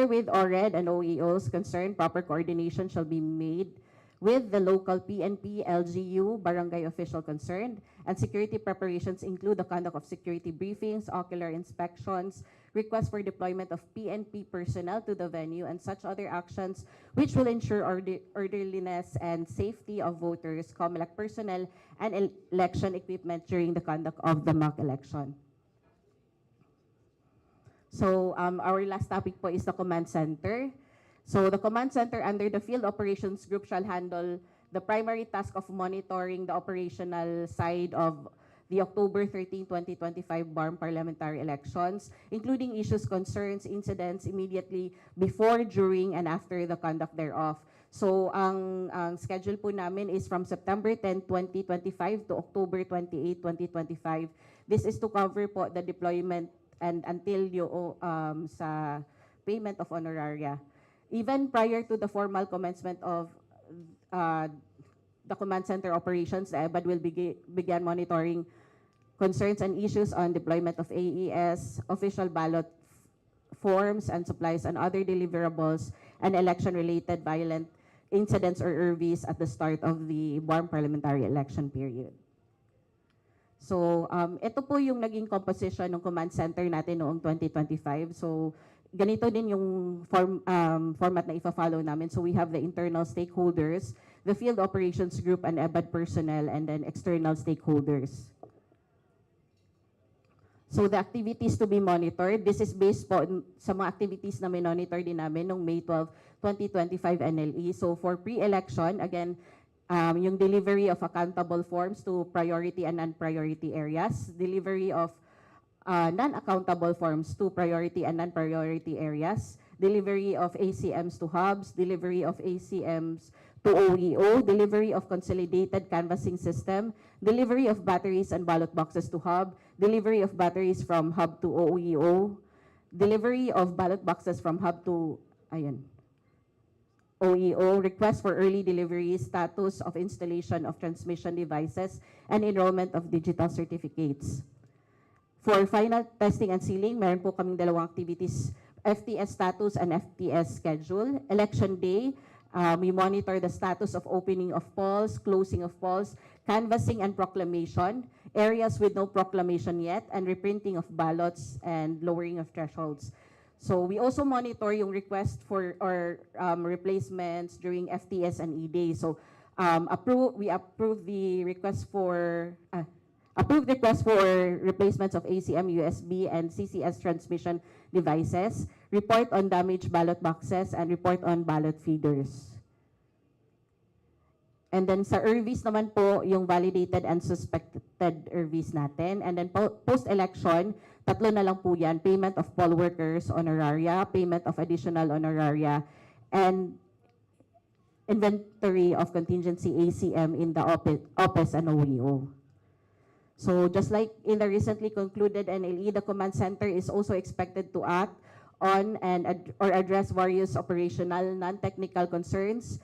with ORED and OEOs concerned, proper coordination shall be made with the local PNP, LGU, barangay official concerned, and security preparations include the conduct of security briefings, ocular inspections, requests for deployment of PNP personnel to the venue, and such other actions which will ensure orderliness and safety of voters, COMELEC personnel, and election equipment during the conduct of the mock election. So our last topic po is the command center. So the command center under the field operations group shall handle the primary task of monitoring the operational side of the October 13, 2025 Barmm parliamentary elections, including issues, concerns, incidents immediately before, during, and after the conduct thereof. So ang schedule po namin is from September 10, 2025 to October 28, 2025. This is to cover po the deployment and until sa payment of honoraria. Even prior to the formal commencement of the command center operations, the EBAD will begin monitoring concerns and issues on deployment of AES, official ballot forms and supplies, and other deliverables, and election-related violent incidents or ERVs at the start of the Barmm parliamentary election period. So, ito po yung naging composition ng command center natin noong 2025. So, ganito din yung format na ifa-follow namin. So, we have the internal stakeholders, the field operations group, and EBAD personnel, and then external stakeholders. So, the activities to be monitored, this is based po sa mga activities na monitor din namin noong May 12, 2025 NLE. So, for pre-election, again, yung delivery of accountable forms to priority and non-priority areas, delivery of non-accountable forms to priority and non-priority areas, delivery of ACMs to hubs, delivery of ACMs to OEO, delivery of consolidated canvassing system, delivery of batteries and ballot boxes to hub, delivery of batteries from hub to OEO, delivery of ballot boxes from hub to OEO, request for early delivery, status of installation of transmission devices, and enrollment of digital certificates. For final testing and sealing, meron po kaming dalawang activities, FTS status and FTS schedule. Election day, we monitor the status of opening of polls, closing of polls, canvassing and proclamation, areas with no proclamation yet, and reprinting of ballots and lowering of thresholds. So we also monitor yung request for replacements during FTS and E-Day. So we approve the request for replacements of ACM, USB, and CCS transmission devices, report on damaged ballot boxes, and report on ballot feeders. And then sa ERVs naman po, yung validated and suspected ERVs natin. And then post-election, tatlo na lang po yan, payment of poll workers honoraria, payment of additional honoraria, and inventory of contingency ACM in the OPES and OEO. So just like in the recently concluded NLE, the command center is also expected to act on or address various operational non-technical concerns,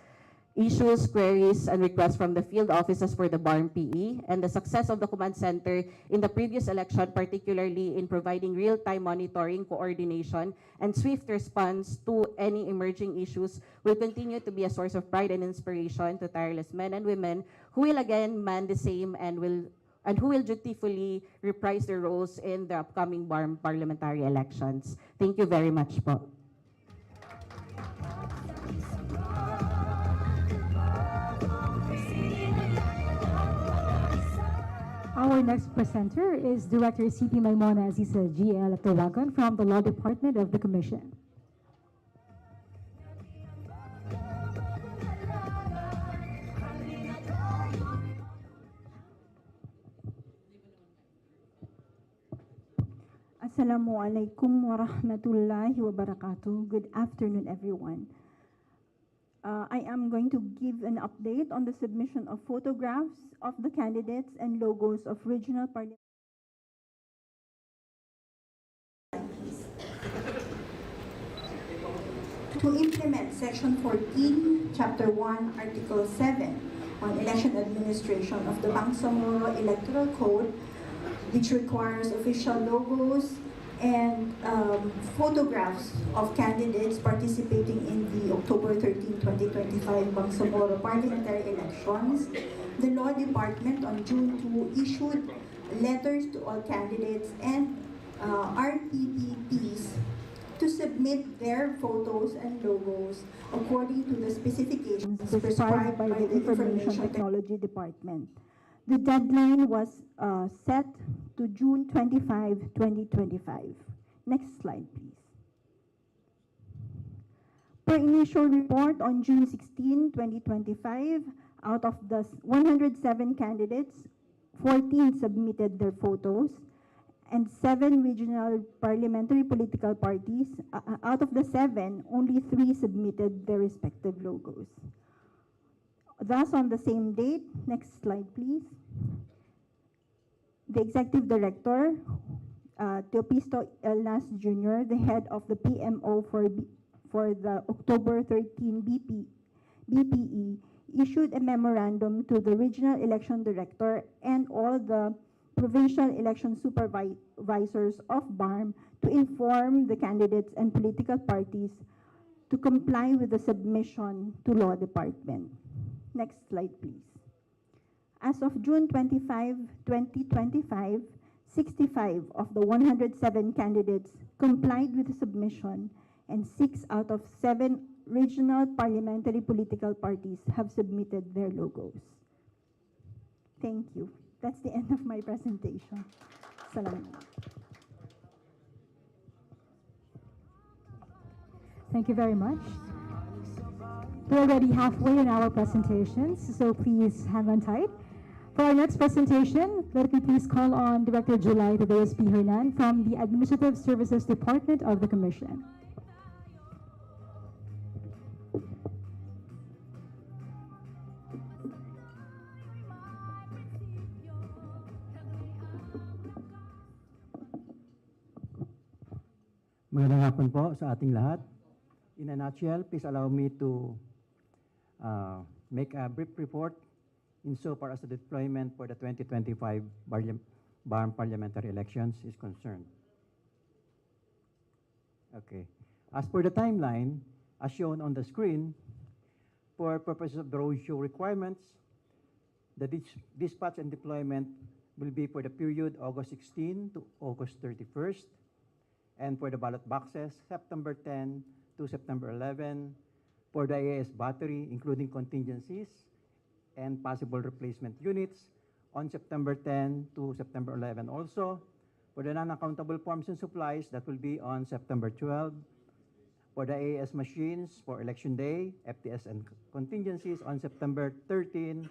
issues, queries, and requests from the field offices for the Barmm PE, and the success of the command center in the previous election, particularly in providing real-time monitoring, coordination, and swift response to any emerging issues, will continue to be a source of pride and inspiration to tireless men and women who will again man the same and who will dutifully reprise their roles in the upcoming Barmm parliamentary elections. Thank you very much po. Our next presenter is Director CP Maimona Aziza GL Tawagan from the Law Department of the Commission. Assalamualaikum warahmatullahi wabarakatuh. Good afternoon, everyone. I am going to give an update on the submission of photographs of the candidates and logos of regional parliament. To implement Section 14, Chapter 1, Article 7 on election administration of the Bangsamoro Electoral Code, which requires official logos and photographs of candidates participating in the October 13, 2025 Bangsamoro parliamentary elections. The Law Department on June 2 issued letters to all candidates and RPPPs to submit their photos and logos according to the specifications prescribed by the Information Technology Department. The deadline was set to June 25, 2025. Next slide, please. Per initial report on June 16, 2025, out of the 107 candidates, 14 submitted their photos, and 7 regional parliamentary political parties, out of the 7, only 3 submitted their respective logos. Thus, on the same date, next slide please, the Executive Director, Teopisto Elnas Jr., the head of the PMO for the October 13 BPE, issued a memorandum to the Regional Election Director and all the provincial election supervisors of Barmm to inform the candidates and political parties to comply with the submission to Law Department. Next slide, please. As of June 25, 2025, 65 of the 107 candidates complied with the submission, and 6 out of 7 regional parliamentary political parties have submitted their logos. Thank you. That's the end of my presentation. Salamat. Thank you very much. We're already halfway in our presentations, so please hang on tight. For our next presentation, let me please call on Director July Tadeus P. Hernan from the Administrative Services Department of the Commission. Magandang hapon po sa ating lahat. In a nutshell, please allow me to make a brief report insofar as the deployment for the 2025 Barmm parliamentary elections is concerned. Okay. As per the timeline, as shown on the screen, for purposes of the roadshow requirements, the dispatch and deployment will be for the period August 16 to August 31st, and for the ballot boxes, September 10 to September 11, for the AAS battery, including contingencies and possible replacement units, on September 10 to September 11 also, for the non-accountable forms and supplies, that will be on September 12, for the AAS machines for election day, FTS and contingencies on September 13,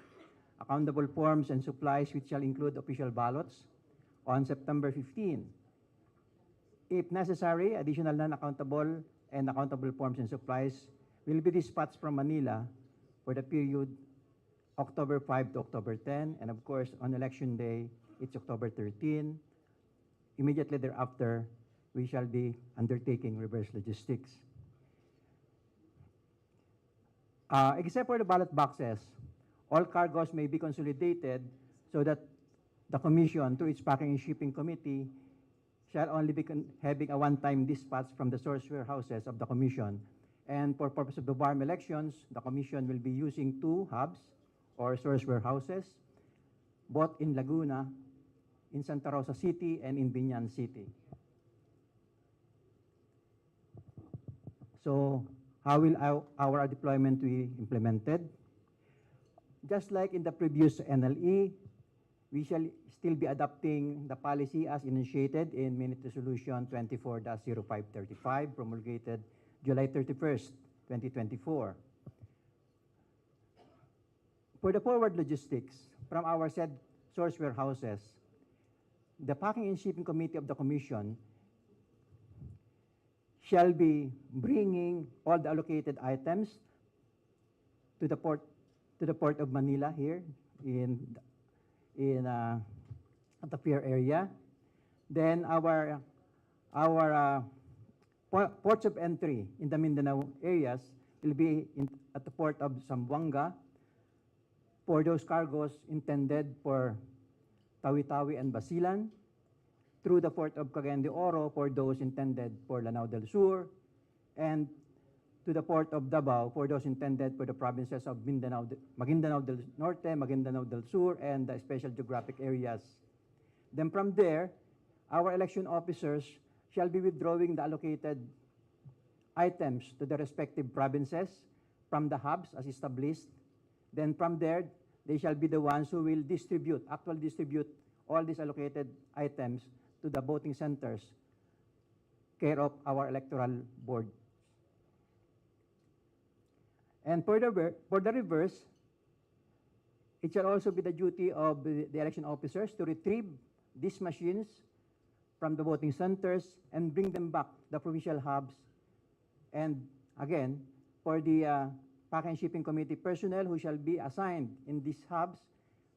accountable forms and supplies which shall include official ballots on September 15. If necessary, additional non-accountable and accountable forms and supplies will be dispatched from Manila for the period October 5 to October 10, and of course, on election day, it's October 13. Immediately thereafter, we shall be undertaking reverse logistics. Except for the ballot boxes, all cargoes may be consolidated so that the Commission, through its Packing and Shipping Committee, shall only be having a one-time dispatch from the source warehouses of the Commission. And for purpose of the Barmm elections, the Commission will be using 2 hubs or source warehouses, both in Laguna, in Santa Rosa City, and in Binyan City. So how will our deployment be implemented? Just like in the previous NLE, we shall still be adopting the policy as initiated in Minute Resolution 24-0535, promulgated July 31st, 2024. For the forward logistics from our said source warehouses, the Packing and Shipping Committee of the Commission shall be bringing all the allocated items to the port of Manila here in at the pier area. Then our ports of entry in the Mindanao areas will be at the port of Zamboanga for those cargoes intended for Tawi-Tawi and Basilan, through the port of Cagayan de Oro for those intended for Lanao del Sur, and to the port of Davao for those intended for the provinces of Maguindanao del Norte, Maguindanao del Sur, and the special geographic areas. Then from there, our election officers shall be withdrawing the allocated items to the respective provinces from the hubs as established. Then from there, they shall be the ones who will distribute all these allocated items to the voting centers, care of our electoral board. And for the reverse, it shall also be the duty of the election officers to retrieve these machines from the voting centers and bring them back to the provincial hubs. And again, for the Pack and Shipping Committee personnel who shall be assigned in these hubs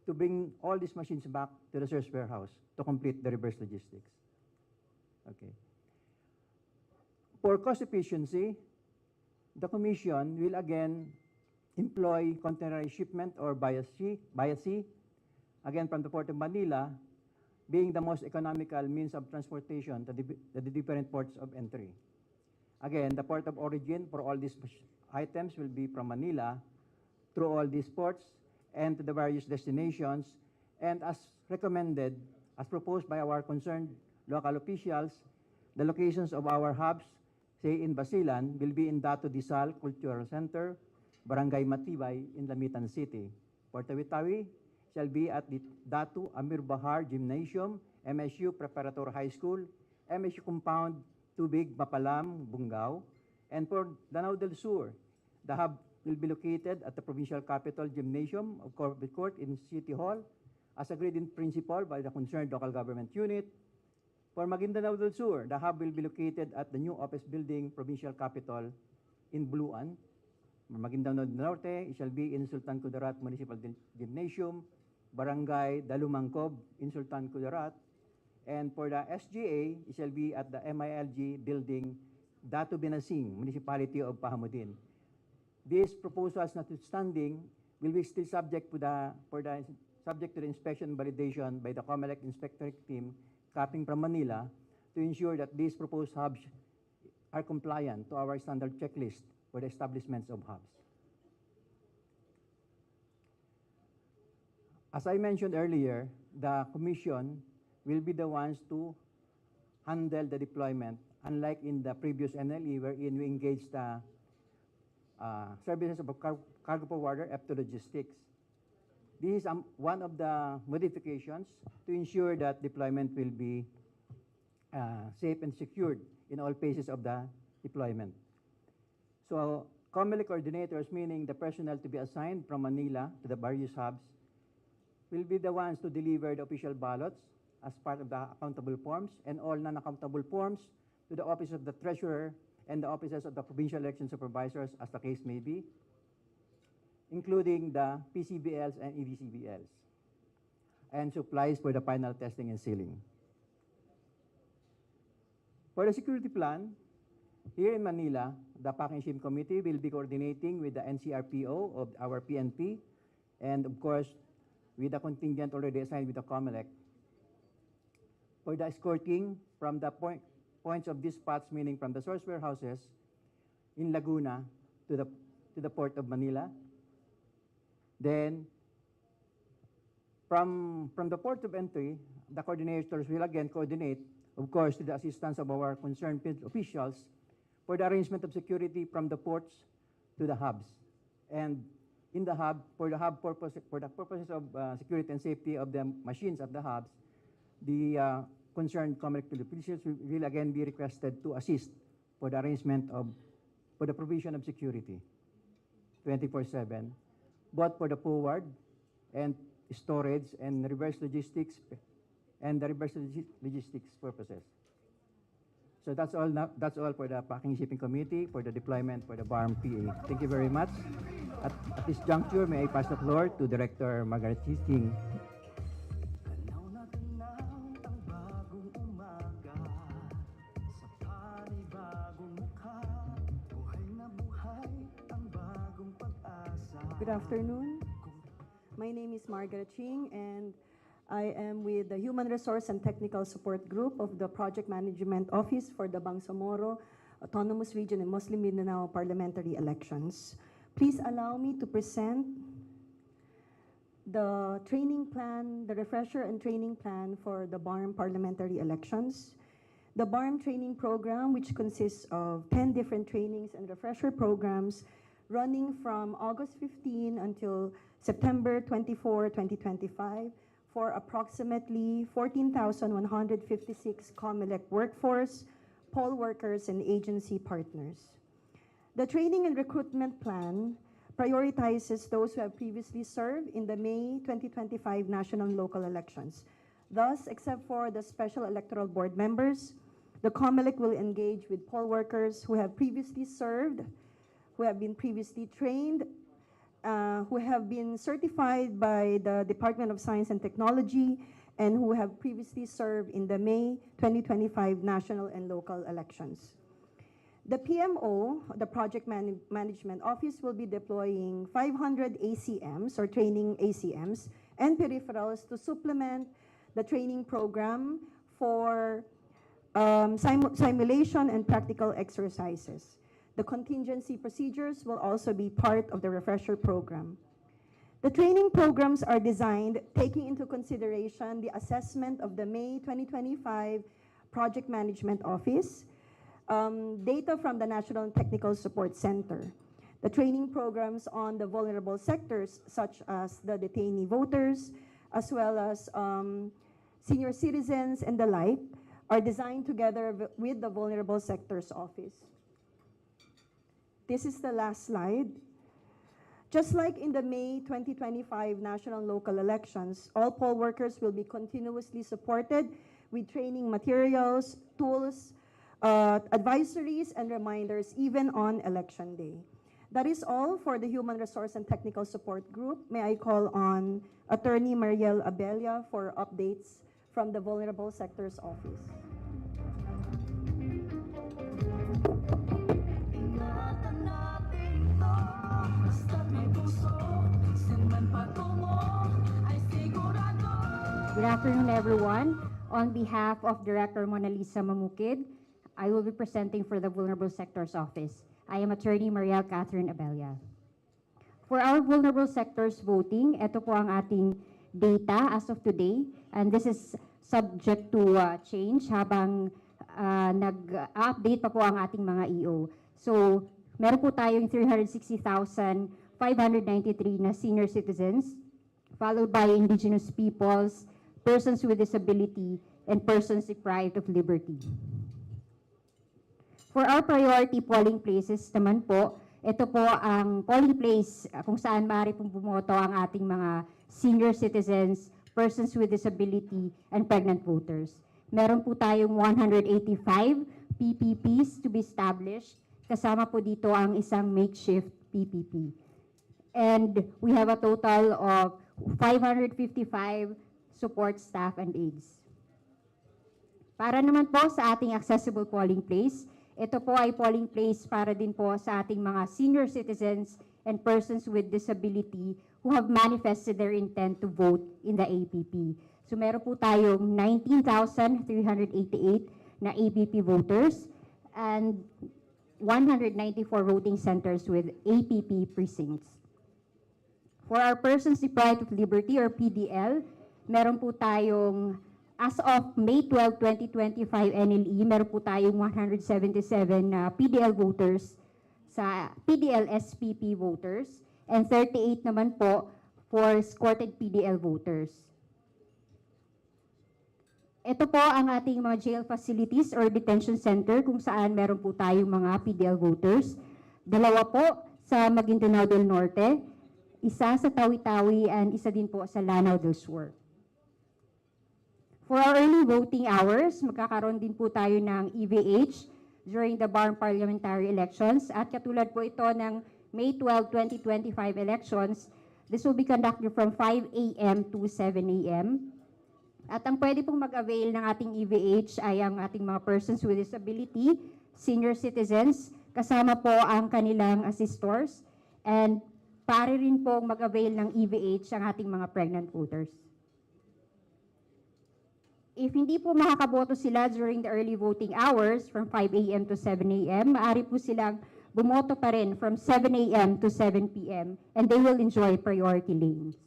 to bring all these machines back to the source warehouse to complete the reverse logistics. Okay. For cost efficiency, the Commission will again employ containerized shipment or via sea, again from the Port of Manila, being the most economical means of transportation to the different ports of entry. Again, the port of origin for all these items will be from Manila through all these ports and to the various destinations, and as recommended, as proposed by our concerned local officials, the locations of our hubs, say in Basilan, will be in Dato Dizal Cultural Center, Barangay Matibay in Lamitan City. For Tawi-Tawi shall be at the Datu Amir Bahar Gymnasium, MSU Preparatory High School, MSU Compound, Tubig, Mapalam, Bungao. And for Lanao del Sur, the hub will be located at the Provincial Capital Gymnasium of Corporate Court in City Hall, as agreed in principle by the concerned local government unit. For Maguindanao del Sur, the hub will be located at the new office building, Provincial Capital in Buluan. For Maguindanao del Norte, it shall be in Sultan Kudarat Municipal Gymnasium, Barangay Dalumangkob in Sultan Kudarat. And for the SGA, it shall be at the MILG building, Datu Binasing, Municipality of Pahamudin. These proposals notwithstanding will be still subject to the inspection and validation by the COMELEC inspectorate team coming from Manila to ensure that these proposed hubs are compliant to our standard checklist for the establishments of hubs. As I mentioned earlier, the Commission will be the ones to handle the deployment, unlike in the previous NLE wherein we engaged the services of a cargo forwarder up to logistics. This is one of the modifications to ensure that deployment will be safe and secured in all phases of the deployment. So COMELEC coordinators, meaning the personnel to be assigned from Manila to the various hubs, will be the ones to deliver the official ballots as part of the accountable forms and all non-accountable forms to the office of the treasurer and the offices of the provincial election supervisors as the case may be, including the PCBLs and EVCBLs, and supplies for the final testing and sealing. For the security plan, here in Manila, the Pack and Shipping Committee will be coordinating with the NCRPO of our PNP, and of course, with the contingent already assigned with the COMELEC. For the escorting from the points of dispatch, meaning from the source warehouses in Laguna to the Port of Manila. Then, from the port of entry, the coordinators will again coordinate, of course, to the assistance of our concerned officials for the arrangement of security from the ports to the hubs. And in the hub, for the purposes of security and safety of the machines at the hubs, the concerned COMELEC officials will again be requested to assist for the arrangement for the provision of security 24/7, both for the forward and storage and reverse logistics and the reverse logistics purposes. So that's all. That's all for the Packing Shipping Committee for the deployment for the Barmm PA. Thank you very much. At this juncture, may I pass the floor to Director Margaret King. Good afternoon. My name is Margaret Ching, and I am with the Human Resource and Technical Support Group of the Project Management Office for the Bangsamoro Autonomous Region and Muslim Mindanao Parliamentary Elections. Please allow me to present the training plan, the refresher and training plan for the Barmm Parliamentary Elections. The Barmm training program, which consists of 10 different trainings and refresher programs, running from August 15 until September 24, 2025, for approximately 14,156 COMELEC workforce, poll workers, and agency partners. The training and recruitment plan prioritizes those who have previously served in the May 2025 national and local elections. Thus, except for the special electoral board members, the COMELEC will engage with poll workers who have previously served, who have been previously trained, who have been certified by the Department of Science and Technology, and who have previously served in the May 2025 national and local elections. The PMO, the Project Management Office, will be deploying 500 ACMs or training ACMs and peripherals to supplement the training program for simulation and practical exercises. The contingency procedures will also be part of the refresher program. The training programs are designed taking into consideration the assessment of the May 2025 Project Management Office, data from the National Technical Support Center, the training programs on the vulnerable sectors such as the detainee voters, as well as senior citizens and the like, are designed together with the Vulnerable Sectors Office. This is the last slide. Just like in the May 2025 national and local elections, all poll workers will be continuously supported with training materials, tools, advisories, and reminders even on election day. That is all for the Human Resource and Technical Support Group. May I call on Attorney Mariel Abella for updates from the Vulnerable Sectors Office. Good afternoon, everyone. On behalf of Director Mona Lisa Mamukid, I will be presenting for the Vulnerable Sectors Office. I am Attorney Mariel Catherine Abella. For our vulnerable sectors voting, ito po ang ating data as of today, and this is subject to change habang nag-update pa po ang ating mga EO. So, meron po tayong 360,593 na senior citizens, followed by indigenous peoples, persons with disability, and persons deprived of liberty. For our priority polling places naman po, ito po ang polling place kung saan maaari pong bumoto ang ating mga senior citizens, persons with disability, and pregnant voters. Meron po tayong 185 PPPs to be established. Kasama po dito ang isang makeshift PPP. And we have a total of 555 support staff and aides. Para naman po sa ating accessible polling place, ito po ay polling place para din po sa ating mga senior citizens and persons with disability who have manifested their intent to vote in the APP. So meron po tayong 19,388 na APP voters and 194 voting centers with APP precincts. For our persons deprived of liberty or PDL, meron po tayong, as of May 12, 2025 NLE, meron po tayong 177 PDL voters sa PDL SPP voters and 38 naman po for escorted PDL voters. Ito po ang ating mga jail facilities or detention center kung saan meron po tayong mga PDL voters. Dalawa po sa Maguindanao del Norte, isa sa Tawi-Tawi, and isa din po sa Lanao del Sur. For our early voting hours, magkakaroon din po tayo ng EVH during the Barmm Parliamentary elections. At katulad po ito ng May 12, 2025 elections, this will be conducted from 5 a.m. to 7 a.m. At ang pwede pong mag-avail ng ating EVH ay ang ating mga persons with disability, senior citizens, kasama po ang kanilang assistors, and pare rin pong mag-avail ng EVH ang ating mga pregnant voters. If hindi po makakaboto sila during the early voting hours from 5 a.m. to 7 a.m., maaari po silang bumoto pa rin from 7 a.m. to 7 p.m. and they will enjoy priority lanes.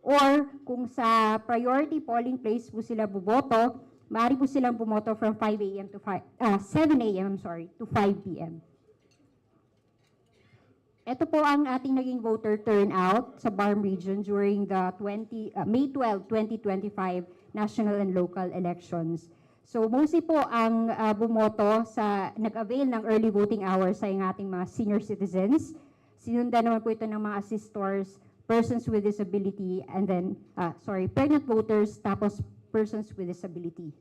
Or kung sa priority polling place po sila buboto, maaari po silang bumoto from 7 a.m. to 5 p.m. Ito po ang ating naging voter turnout sa Barmm region during the May 12, 2025 national and local elections. So mostly po ang bumoto sa nag-avail ng early voting hours ay ang ating mga senior citizens. Sinundan naman po ito ng mga assistors, persons with disability, and then, pregnant voters, tapos persons with disability.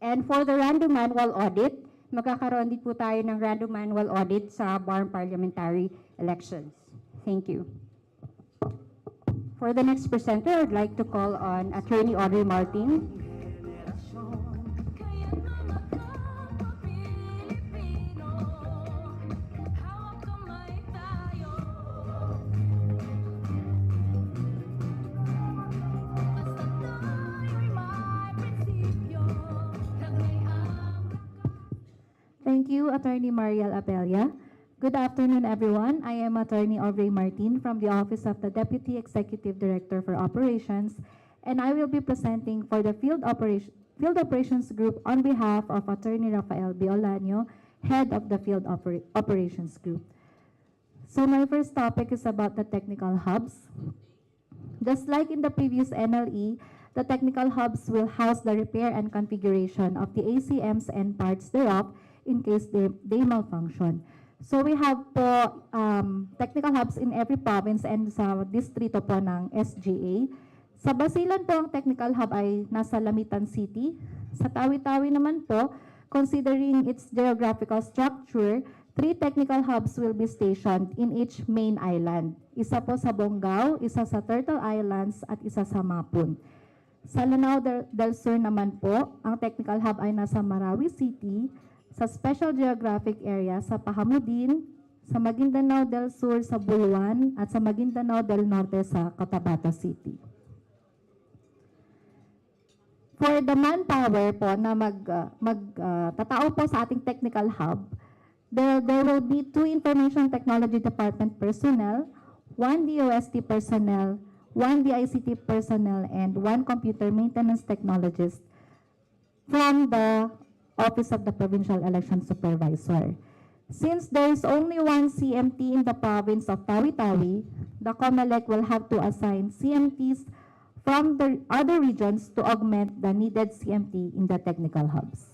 And for the random manual audit, magkakaroon din po tayo ng random manual audit sa Barmm Parliamentary elections. Thank you. For the next presenter, I'd like to call on Attorney Audrey Martin. Thank you, Attorney Mariel Apelia. Good afternoon, everyone. I am Attorney Audrey Martin from the Office of the Deputy Executive Director for Operations, and I will be presenting for the Field Operations Group on behalf of Attorney Rafael Biolano, Head of the Field Operations Group. So my first topic is about the technical hubs. Just like in the previous NLE, the technical hubs will house the repair and configuration of the ACMs and parts thereof in case they malfunction. So we have po technical hubs in every province and sa distrito po ng SGA. Sa Basilan po ang technical hub ay nasa Lamitan City. Sa Tawi-Tawi naman po, considering its geographical structure, 3 technical hubs will be stationed in each main island. Isa po sa Bonggao, isa sa Turtle Islands, at isa sa Mapun. Sa Lanao del Sur naman po, ang technical hub ay nasa Marawi City, sa Special Geographic Area sa Pahamudin, sa Maguindanao del Sur sa Buluan, at sa Maguindanao del Norte sa Cotabato City. For the manpower po na magtatao po sa ating technical hub, there will be 2 Information Technology Department personnel, 1 DOST personnel, 1 DICT personnel, and 1 computer maintenance technologist from the Office of the Provincial Election Supervisor. Since there is only 1 CMT in the province of Tawi-Tawi, the COMELEC will have to assign CMTs from the other regions to augment the needed CMT in the technical hubs.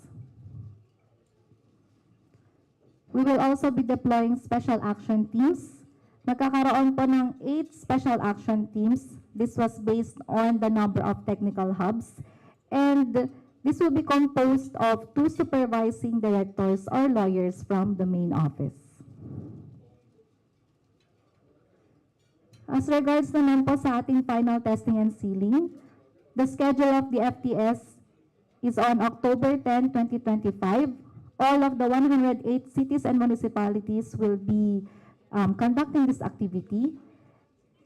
We will also be deploying special action teams. Magkakaroon po ng 8 special action teams. This was based on the number of technical hubs. And this will be composed of 2 supervising directors or lawyers from the main office. As regards naman po sa ating final testing and sealing, the schedule of the FTS is on October 10, 2025. All of the 108 cities and municipalities will be conducting this activity.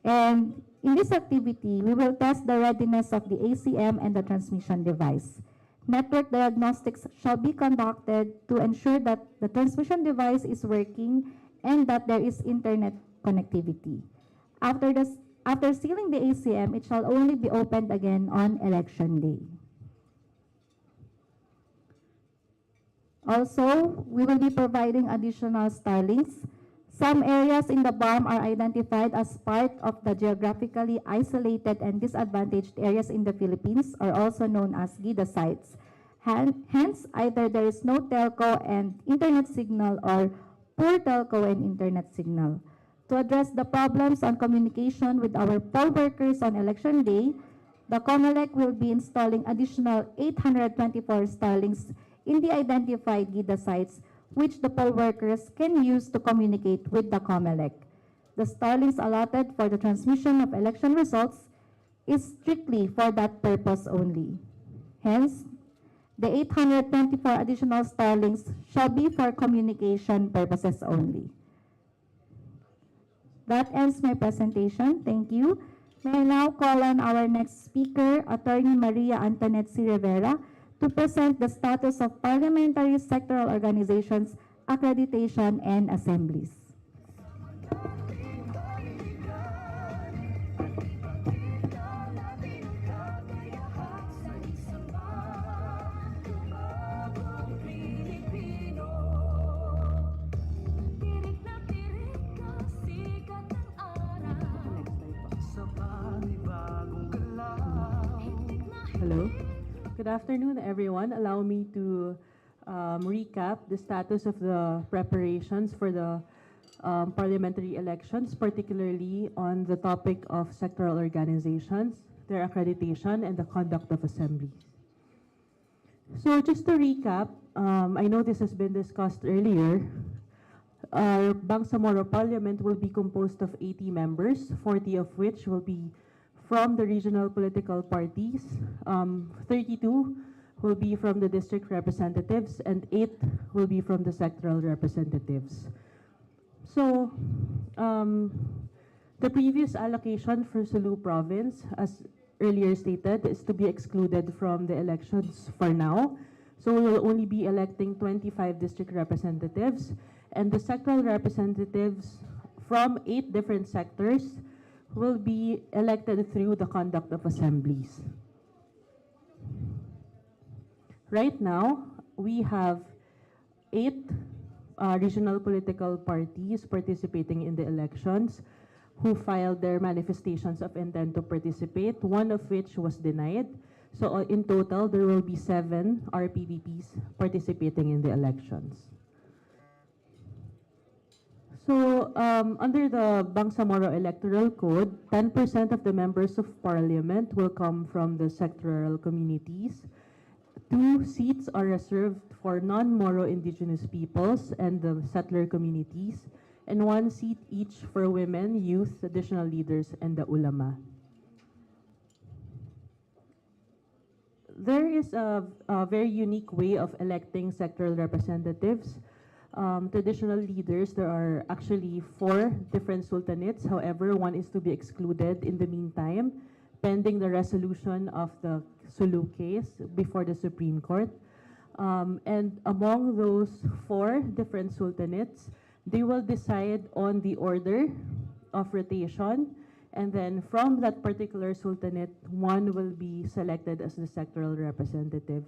And in this activity, we will test the readiness of the ACM and the transmission device. Network diagnostics shall be conducted to ensure that the transmission device is working and that there is internet connectivity. After sealing the ACM, it shall only be opened again on election day. Also, we will be providing additional Starlinks. Some areas in the Barmm are identified as part of the geographically isolated and disadvantaged areas in the Philippines, are also known as GIDA sites. Hence, either there is no telco and internet signal or poor telco and internet signal. To address the problems on communication with our poll workers on election day, The COMELEC will be installing additional 824 Starlinks in the identified GIDA sites, which the poll workers can use to communicate with the COMELEC. The Starlinks allotted for the transmission of election results is strictly for that purpose only. Hence, the 824 additional Starlinks shall be for communication purposes only. That ends my presentation. Thank you. May I now call on our next speaker, Attorney Maria Antoinette C. Rivera, to present the status of parliamentary sectoral organizations, accreditation, and assemblies. Hello. Good afternoon, everyone. Allow me to recap the status of the preparations for the parliamentary elections, particularly on the topic of sectoral organizations, their accreditation, and the conduct of assemblies. So just to recap, I know this has been discussed earlier. Our Bangsamoro Parliament will be composed of 80 members, 40 of which will be from the regional political parties, 32 will be from the district representatives, and 8 will be from the sectoral representatives. So, the previous allocation for Sulu province, as earlier stated, is to be excluded from the elections for now. So we will only be electing 25 district representatives, and the sectoral representatives from 8 different sectors will be elected through the conduct of assemblies. Right now, we have 8 regional political parties participating in the elections who filed their manifestations of intent to participate, one of which was denied. So in total, there will be 7 RPPPs participating in the elections. So, under the Bangsamoro Electoral Code, 10% of the members of parliament will come from the sectoral communities. 2 seats are reserved for non-Moro indigenous peoples and the settler communities, and 1 seat each for women, youth, traditional leaders, and the ulama. There is a very unique way of electing sectoral representatives. Traditional leaders, there are actually 4 different sultanates. However, 1 is to be excluded in the meantime, pending the resolution of the Sulu case before the Supreme Court. And among those 4 different sultanates, they will decide on the order of rotation, and then from that particular sultanate, 1 will be selected as the sectoral representative.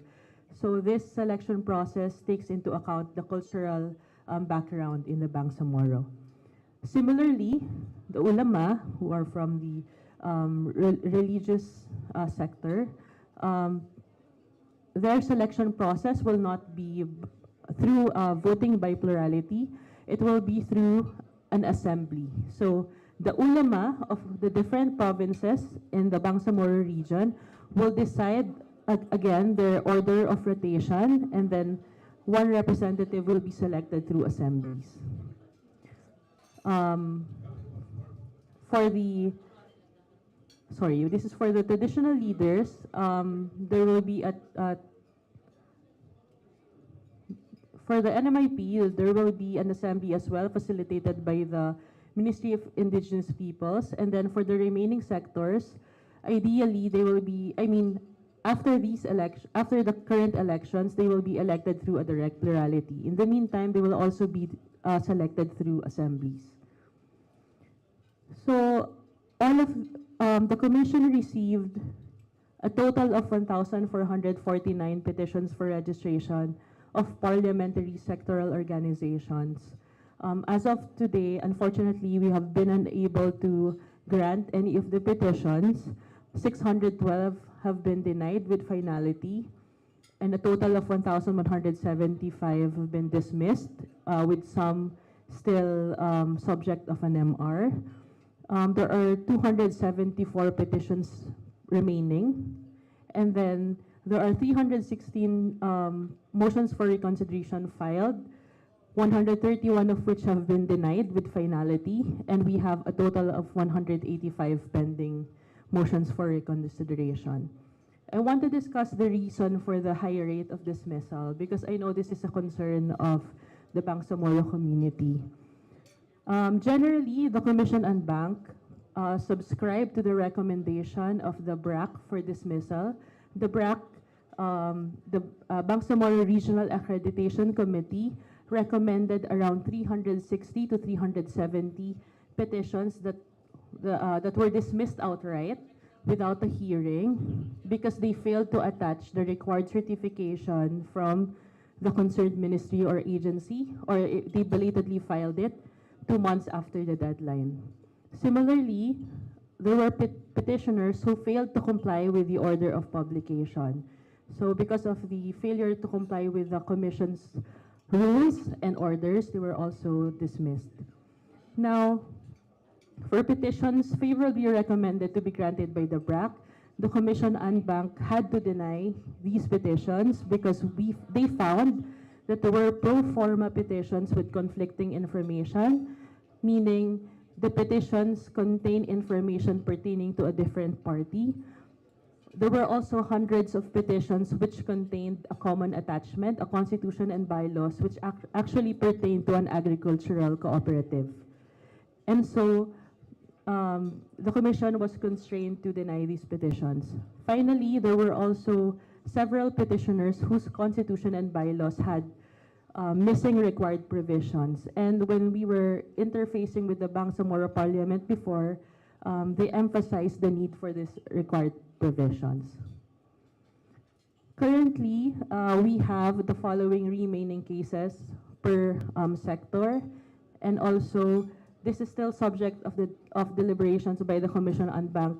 So this selection process takes into account the cultural background in the Bangsamoro. Similarly, the ulama, who are from the religious sector, their selection process will not be through voting by plurality. It will be through an assembly. So the ulama of the different provinces in the Bangsamoro region will decide again their order of rotation, and then 1 representative will be selected through assemblies. This is for the traditional leaders. There will be for the NMIP, there will be an assembly as well, facilitated by the Ministry of Indigenous Peoples. And then for the remaining sectors, ideally they will be, after the current elections, they will be elected through a direct plurality. In the meantime, they will also be selected through assemblies. So all of the commission received a total of 1,449 petitions for registration of parliamentary sectoral organizations. As of today, unfortunately, we have been unable to grant any of the petitions. 612 have been denied with finality, and a total of 1,175 have been dismissed, with some still subject of an MR. There are 274 petitions remaining. And then there are 316 motions for reconsideration filed, 131 of which have been denied with finality, and we have a total of 185 pending motions for reconsideration. I want to discuss the reason for the high rate of dismissal because I know this is a concern of the Bangsamoro community. Generally, the Commission and Bank subscribe to the recommendation of the BRAC for dismissal. The BRAC, the Bangsamoro Regional Accreditation Committee recommended around 360 to 370 petitions that were dismissed outright without a hearing because they failed to attach the required certification from the concerned ministry or agency, or they belatedly filed it 2 months after the deadline. Similarly, there were petitioners who failed to comply with the order of publication. So because of the failure to comply with the Commission's rules and orders, they were also dismissed. Now, for petitions favorably recommended to be granted by the BRAC, the Commission and Bank had to deny these petitions because they found that there were pro forma petitions with conflicting information, meaning the petitions contain information pertaining to a different party. There were also hundreds of petitions which contained a common attachment, a constitution and bylaws, which actually pertain to an agricultural cooperative. And so, the Commission was constrained to deny these petitions. Finally, there were also several petitioners whose constitution and bylaws had missing required provisions. And when we were interfacing with the Bangsamoro Parliament before, they emphasized the need for these required provisions. Currently, we have the following remaining cases per sector, and also this is still subject of deliberations by the Commission and Bank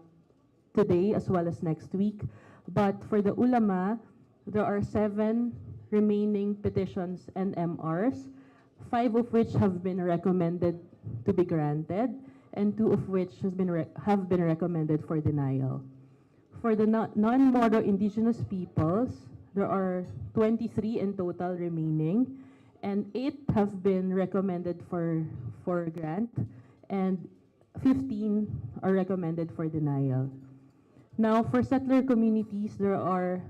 today as well as next week. But for the ulama, there are 7 remaining petitions and MRs, 5 of which have been recommended to be granted, and 2 of which have been recommended for denial. For the non-Moro indigenous peoples, there are 23 in total remaining, and 8 have been recommended for grant, and 15 are recommended for denial. Now, for settler communities, there are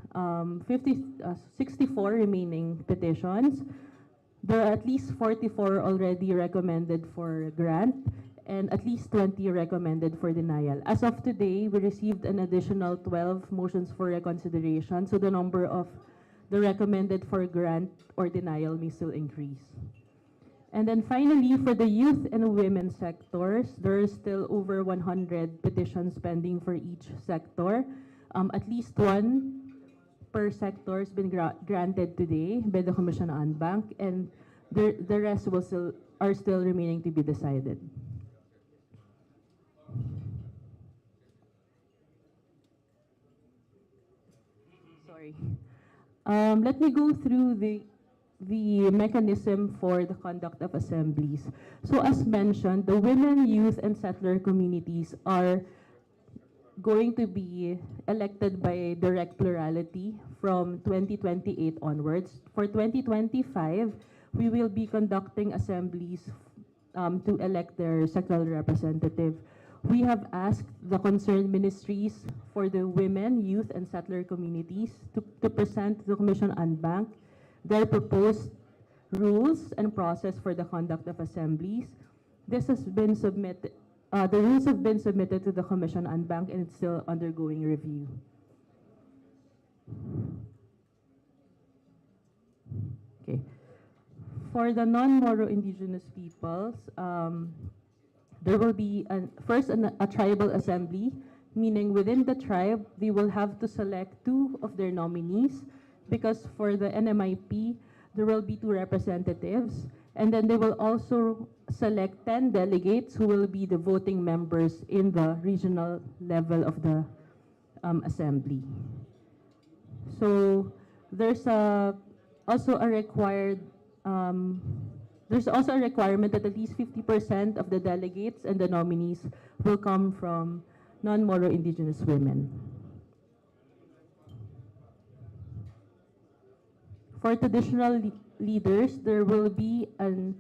64 remaining petitions. There are at least 44 already recommended for grant, and at least 20 recommended for denial. As of today, we received an additional 12 motions for reconsideration, so the number of the recommended for grant or denial may still increase. And then finally, for the youth and women sectors, there is still over 100 petitions pending for each sector. At least 1 per sector has been granted today by the Commission and Bank, and the rest are still remaining to be decided. Sorry. Let me go through the mechanism for the conduct of assemblies. So as mentioned, the women, youth, and settler communities are going to be elected by direct plurality from 2028 onwards. For 2025, we will be conducting assemblies to elect their sectoral representative. We have asked the concerned ministries for the women, youth, and settler communities to present to the Commission and Bank their proposed rules and process for the conduct of assemblies. This has been submitted, the rules have been submitted to the Commission and Bank, and it's still undergoing review. Okay. For the non-Moro indigenous peoples, there will be first a tribal assembly, meaning within the tribe, they will have to select 2 of their nominees, because for the NMIP, there will be 2 representatives, and then they will also select 10 delegates who will be the voting members in the regional level of the assembly. So there's also a requirement that at least 50% of the delegates and the nominees will come from non-Moro indigenous women. For traditional leaders, there will be an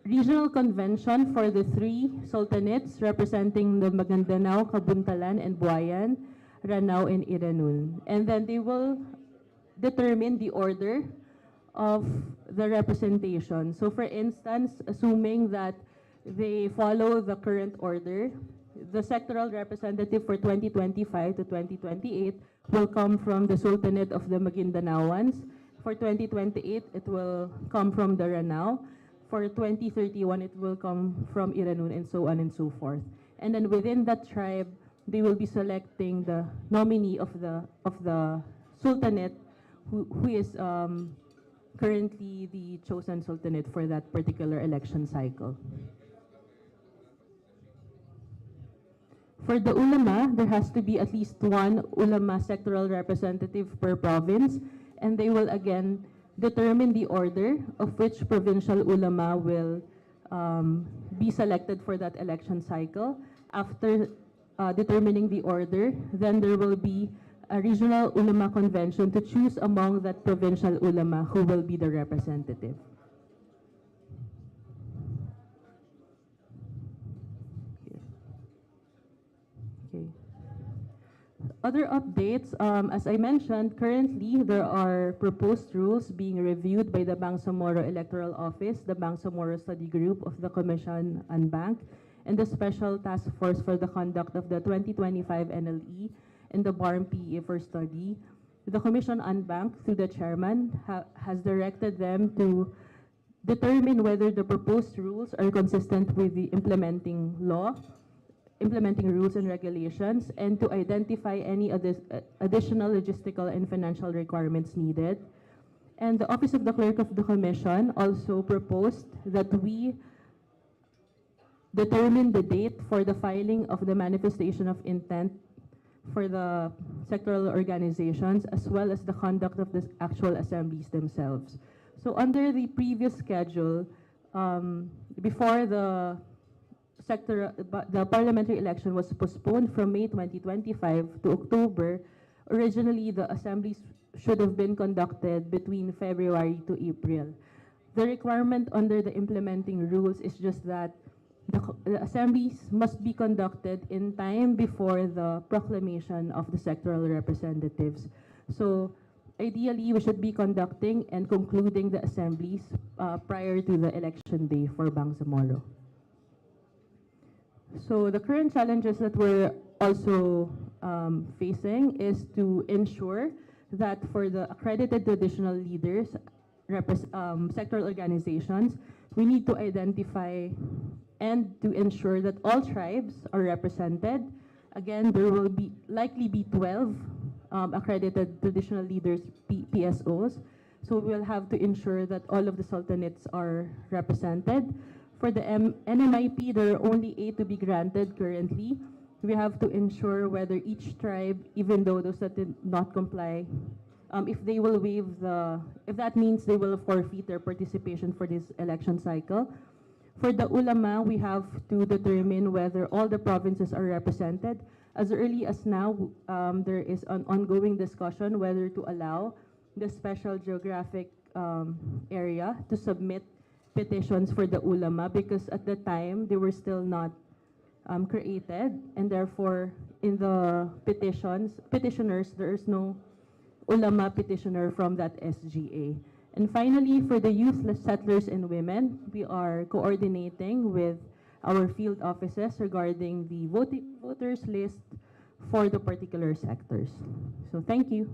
regional convention for the 3 sultanates representing the Mindanao, Kabuntalan, and Buayan, Ranao, and Iranun. And then they will determine the order of the representation. So for instance, assuming that they follow the current order, the sectoral representative for 2025 to 2028 will come from the Sultanate of the Magindanaoans. For 2028, it will come from the Ranao. For 2031, it will come from Iranun, and so on and so forth. And then within that tribe, they will be selecting the nominee of the Sultanate who is currently the chosen Sultanate for that particular election cycle. For the ulama, there has to be at least 1 ulama sectoral representative per province, and they will again determine the order of which provincial ulama will be selected for that election cycle. After determining the order, then there will be a regional ulama convention to choose among that provincial ulama who will be the representative. Okay. Other updates, as I mentioned, currently there are proposed rules being reviewed by the Bangsamoro Electoral Office, the Bangsamoro Study Group of the Commission on Bank, and the Special Task Force for the Conduct of the 2025 NLE and the Barmm PE for Study. The Commission on Bank, through the chairman, has directed them to determine whether the proposed rules are consistent with the implementing rules and regulations, and to identify any additional logistical and financial requirements needed. And the Office of the Clerk of the Commission also proposed that we determine the date for the filing of the manifestation of intent for the sectoral organizations, as well as the conduct of the actual assemblies themselves. So under the previous schedule, before the parliamentary election was postponed from May 2025 to October, originally the assemblies should have been conducted between February to April. The requirement under the implementing rules is just that the assemblies must be conducted in time before the proclamation of the sectoral representatives. So ideally, we should be conducting and concluding the assemblies prior to the election day for Bangsamoro. So the current challenges that we're also facing is to ensure that for the accredited traditional leaders, sectoral organizations, we need to identify and to ensure that all tribes are represented. Again, there will likely be 12 accredited traditional leaders, PSOs. So we'll have to ensure that all of the sultanates are represented. For the NMIP, there are only 8 to be granted currently. We have to ensure whether each tribe, even though those that did not comply, if they will waive if that means they will forfeit their participation for this election cycle. For the ulama, we have to determine whether all the provinces are represented. As early as now, there is an ongoing discussion whether to allow the special geographic area to submit petitions for the ulama, because at the time they were still not created, and therefore in the petitioners, there is no ulama petitioner from that SGA. And finally, for the youth settlers and women, we are coordinating with our field offices regarding the voters list for the particular sectors. So thank you.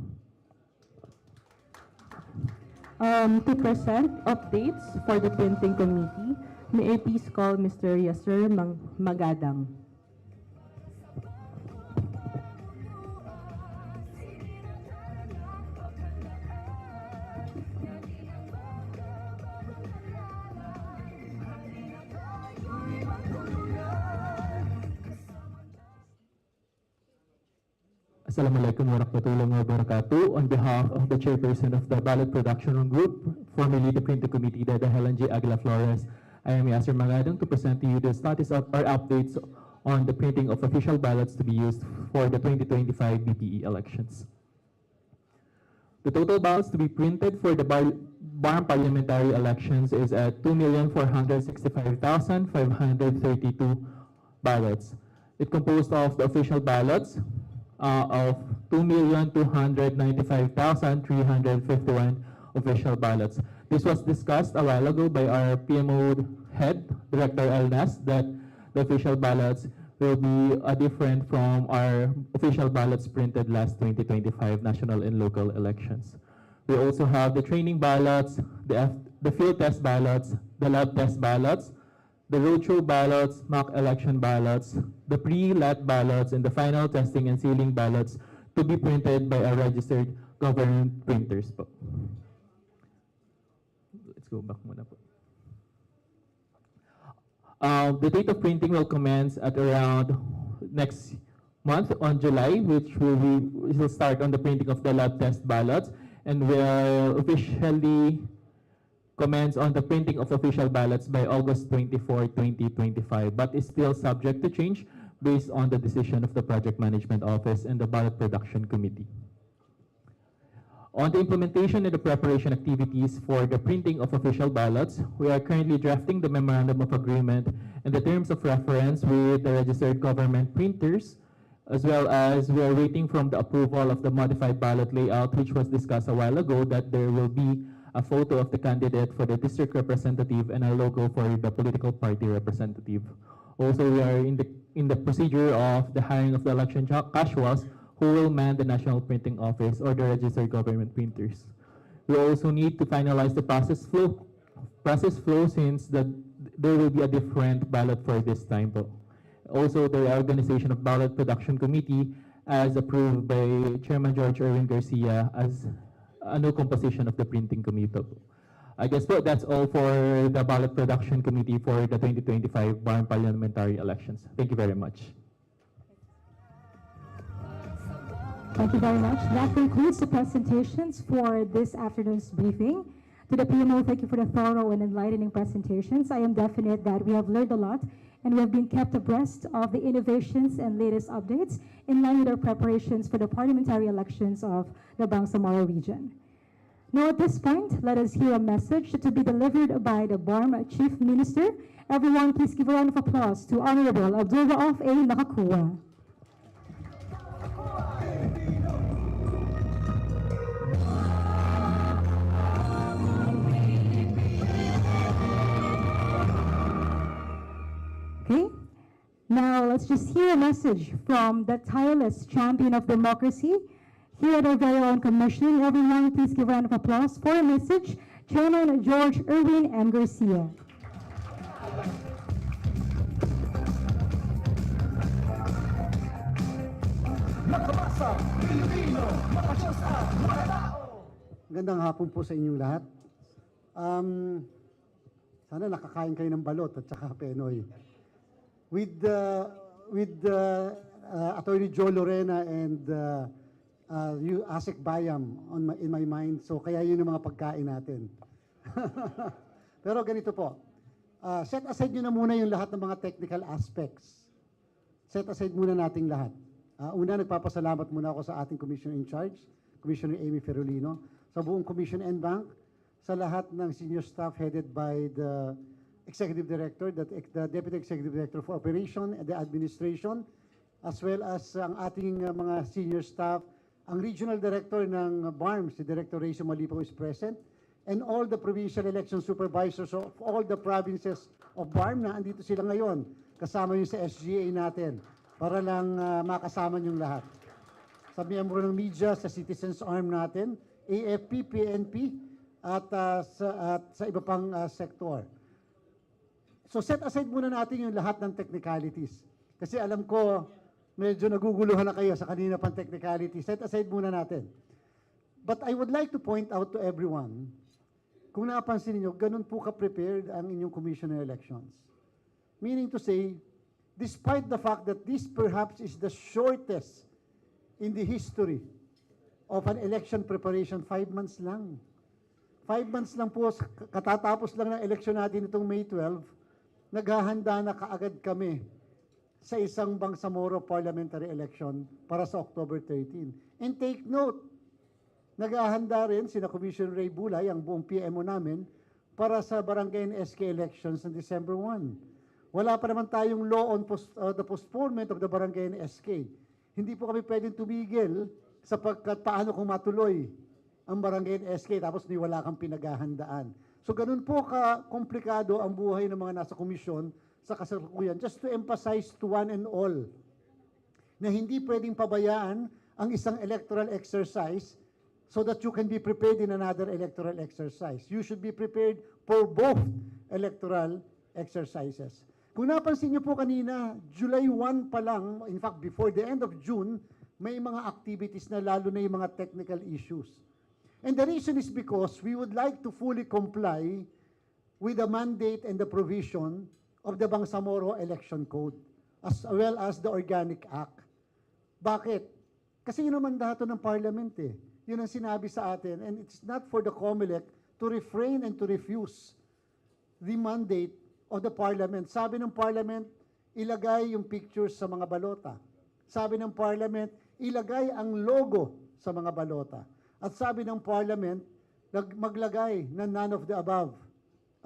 To present updates for the printing committee, may I please call Mr. Yasser Magadang. Assalamualaikum warahmatullahi wabarakatuh. On behalf of the chairperson of the Ballot Production Group, formerly the Printing Committee, Dada Helen J. Aguila Flores, I am Yasser Magadang to present to you the status of our updates on the printing of official ballots to be used for the 2025 BPE elections. The total ballots to be printed for the Barmm parliamentary elections is at 2,465,532 ballots. It composed of the official ballots of 2,295,351 official ballots. This was discussed a while ago by our PMO head, Director Elnas, that the official ballots will be different from our official ballots printed last 2025 national and local elections. We also have the training ballots, the field test ballots, the lab test ballots, the roadshow ballots, mock election ballots, the pre-lat ballots, and the final testing and sealing ballots to be printed by our registered government printers po. Let's go back muna po. The date of printing will commence at around next month on July, which will start on the printing of the lab test ballots, and will officially commence on the printing of official ballots by August 24, 2025, but is still subject to change based on the decision of the Project Management Office and the Ballot Production Committee. On the implementation and the preparation activities for the printing of official ballots, we are currently drafting the Memorandum of Agreement and the terms of reference with the registered government printers, as well as we are waiting from the approval of the modified ballot layout, which was discussed a while ago, that there will be a photo of the candidate for the district representative and a logo for the political party representative. Also, we are in the procedure of the hiring of the election casuals who will man the National Printing Office or the registered government printers. We also need to finalize the process flow since there will be a different ballot for this time. Also, the reorganization of Ballot Production Committee as approved by Chairman George Erwin Garcia as a new composition of the printing committee. I guess that's all for the Ballot Production Committee for the 2025 Barmm parliamentary elections. Thank you very much. Thank you very much. That concludes the presentations for this afternoon's briefing. To the PMO, thank you for the thorough and enlightening presentations. I am definite that we have learned a lot and we have been kept abreast of the innovations and latest updates in line with our preparations for the parliamentary elections of the Bangsamoro region. Now at this point, let us hear a message to be delivered by the Barmm Chief Minister. Everyone, please give a round of applause to Honorable Abdul Rauf A. Nakakua. Okay, now let's just hear a message from the tireless champion of democracy here at our very own commission. Everyone, please give a round of applause for a message, Chairman George Erwin M. Garcia. Gandang hapon po sa inyong lahat. Sana nakakain kayo ng balot at saka penoy. With Attorney Joe Lorena and you, Asik Bayam, in my mind. So kaya yun ang mga pagkain natin. Pero ganito po, set aside nyo na muna yung lahat ng mga technical aspects. Set aside muna nating lahat. Una, nagpapasalamat muna ako sa ating Commissioner in Charge, Commissioner Amy Ferolino, sa buong Commission and Bank, sa lahat ng senior staff headed by the Executive Director, the Deputy Executive Director for Operation and the Administration, as well as ang ating mga senior staff, ang Regional Director ng Barmm, si Director Raiso Malipo is present, and all the Provincial Election Supervisors of all the provinces of Barmm na andito sila ngayon, kasama yung sa SGA natin, para lang makasama yung lahat. Sa miyembro ng media, sa Citizens Arm natin, AFP, PNP, at sa iba pang sektor. So set aside muna natin yung lahat ng technicalities. Kasi alam ko, medyo naguguluhan na kayo sa kanina pang technicalities. Set aside muna natin. But I would like to point out to everyone, kung napansin niyo, ganun po ka-prepared ang inyong commissioner elections. Meaning to say, despite the fact that this perhaps is the shortest in the history of an election preparation, 5 months lang. 5 months lang po, katatapos lang ng election natin itong May 12, naghahanda na kaagad kami sa isang Bangsamoro parliamentary election para sa October 13. And take note, Naghahanda rin sina Commissioner Ray Bulay, ang buong PMO namin, para sa barangay and SK elections ng December 1. Wala pa naman tayong law on the postponement of the barangay and SK. Hindi po kami pwedeng tumigil sapagkat paano kung matuloy ang barangay and SK tapos ni wala kang pinaghahandaan. So ganun po ka-komplikado ang buhay ng mga nasa komisyon sa kasalukuyan. Just to emphasize to one and all na hindi pwedeng pabayaan ang isang electoral exercise so that you can be prepared in another electoral exercise. You should be prepared for both electoral exercises. Kung napansin niyo po kanina, July 1 pa lang, in fact, before the end of June, may mga activities na lalo na yung mga technical issues. And the reason is because we would like to fully comply with the mandate and the provision of the Bangsamoro Election Code, as well as the Organic Act. Bakit? Kasi yun ang mandato ng Parliament eh. Yun ang sinabi sa atin, and it's not for the COMELEC to refrain and to refuse the mandate of the Parliament. Sabi ng Parliament, ilagay yung pictures sa mga balota. Sabi ng Parliament, ilagay ang logo sa mga balota. At sabi ng Parliament, maglagay ng none of the above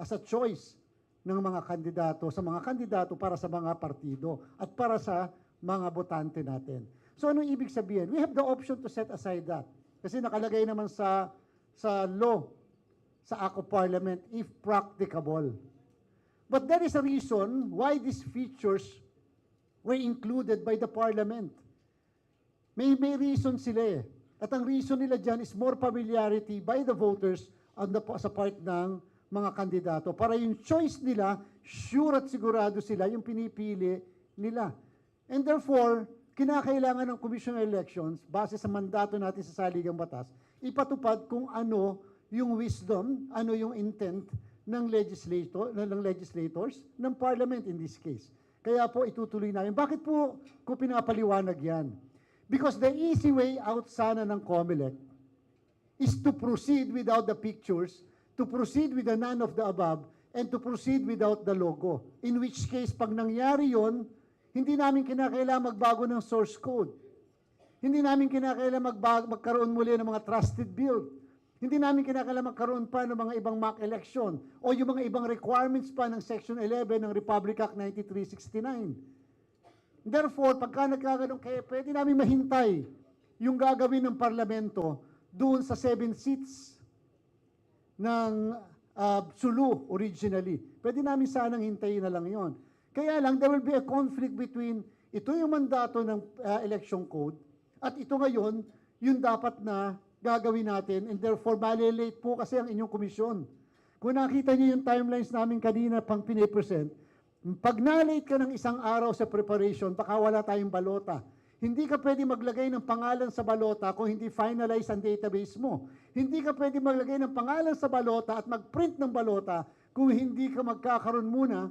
as a choice ng mga kandidato, sa mga kandidato para sa mga partido at para sa mga botante natin. So anong ibig sabihin? We have the option to set aside that. Kasi nakalagay naman sa law, sa Act of Parliament, if practicable. But there is a reason why these features were included by the Parliament. May reason sila eh. At ang reason nila dyan is more familiarity by the voters sa part ng mga kandidato. Para yung choice nila, sure at sigurado sila yung pinipili nila. And therefore, kinakailangan ng Commission on Elections, base sa mandato natin sa Saligang Batas, ipatupad kung ano yung wisdom, ano yung intent ng legislators, ng Parliament in this case. Kaya po itutuloy namin. Bakit po ko pinapaliwanag yan? Because the easy way out sana ng COMELEC is to proceed without the pictures, to proceed with the none of the above, and to proceed without the logo. In which case, pag nangyari yon, hindi namin kinakailangan magbago ng source code. Hindi namin kinakailangan magkaroon muli ng mga trusted build. Hindi namin kinakailangan magkaroon pa ng mga ibang mock election o yung mga ibang requirements pa ng Section 11 ng Republic Act 9369. Therefore, pagka nagkaganon, kaya pwede namin mahintay yung gagawin ng parlamento doon sa 7 seats ng Sulu originally. Pwede namin sanang hintayin na lang yon. Kaya lang, there will be a conflict between ito yung mandato ng election code at ito ngayon, yung dapat na gagawin natin, and therefore, malilate po kasi ang inyong komisyon. Kung nakita niyo yung timelines namin kanina pang pinipresent, pag na-late ka ng isang araw sa preparation, baka wala tayong balota. Hindi ka pwede maglagay ng pangalan sa balota kung hindi finalize ang database mo. Hindi ka pwede maglagay ng pangalan sa balota at mag-print ng balota kung hindi ka magkakaroon muna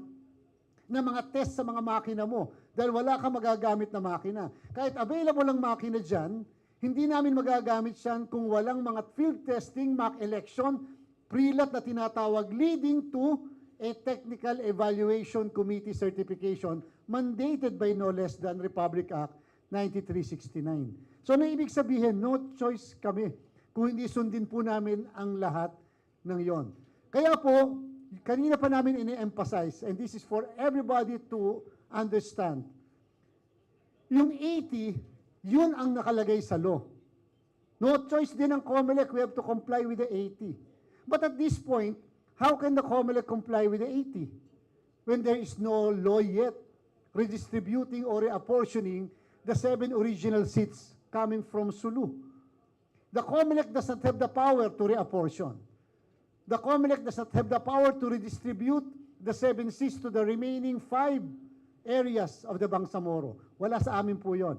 ng mga test sa mga makina mo. Dahil wala ka magagamit na makina. Kahit available ang makina dyan, hindi namin magagamit yan kung walang mga field testing, mock election, prelat na tinatawag, leading to a Technical Evaluation Committee certification mandated by no less than Republic Act 9369. So, ano ibig sabihin? No choice kami kung hindi sundin po namin ang lahat ng yon. Kaya po, kanina pa namin ini-emphasize, and this is for everybody to understand, yung 80, yun ang nakalagay sa law. No choice din ng COMELEC, we have to comply with the 80. But at this point, how can the COMELEC comply with the 80 when there is no law yet redistributing or reapportioning the 7 original seats coming from Sulu? The COMELEC does not have the power to reapportion. The COMELEC does not have the power to redistribute the 7 seats to the remaining 5 areas of the Bangsamoro. Wala sa amin po yon.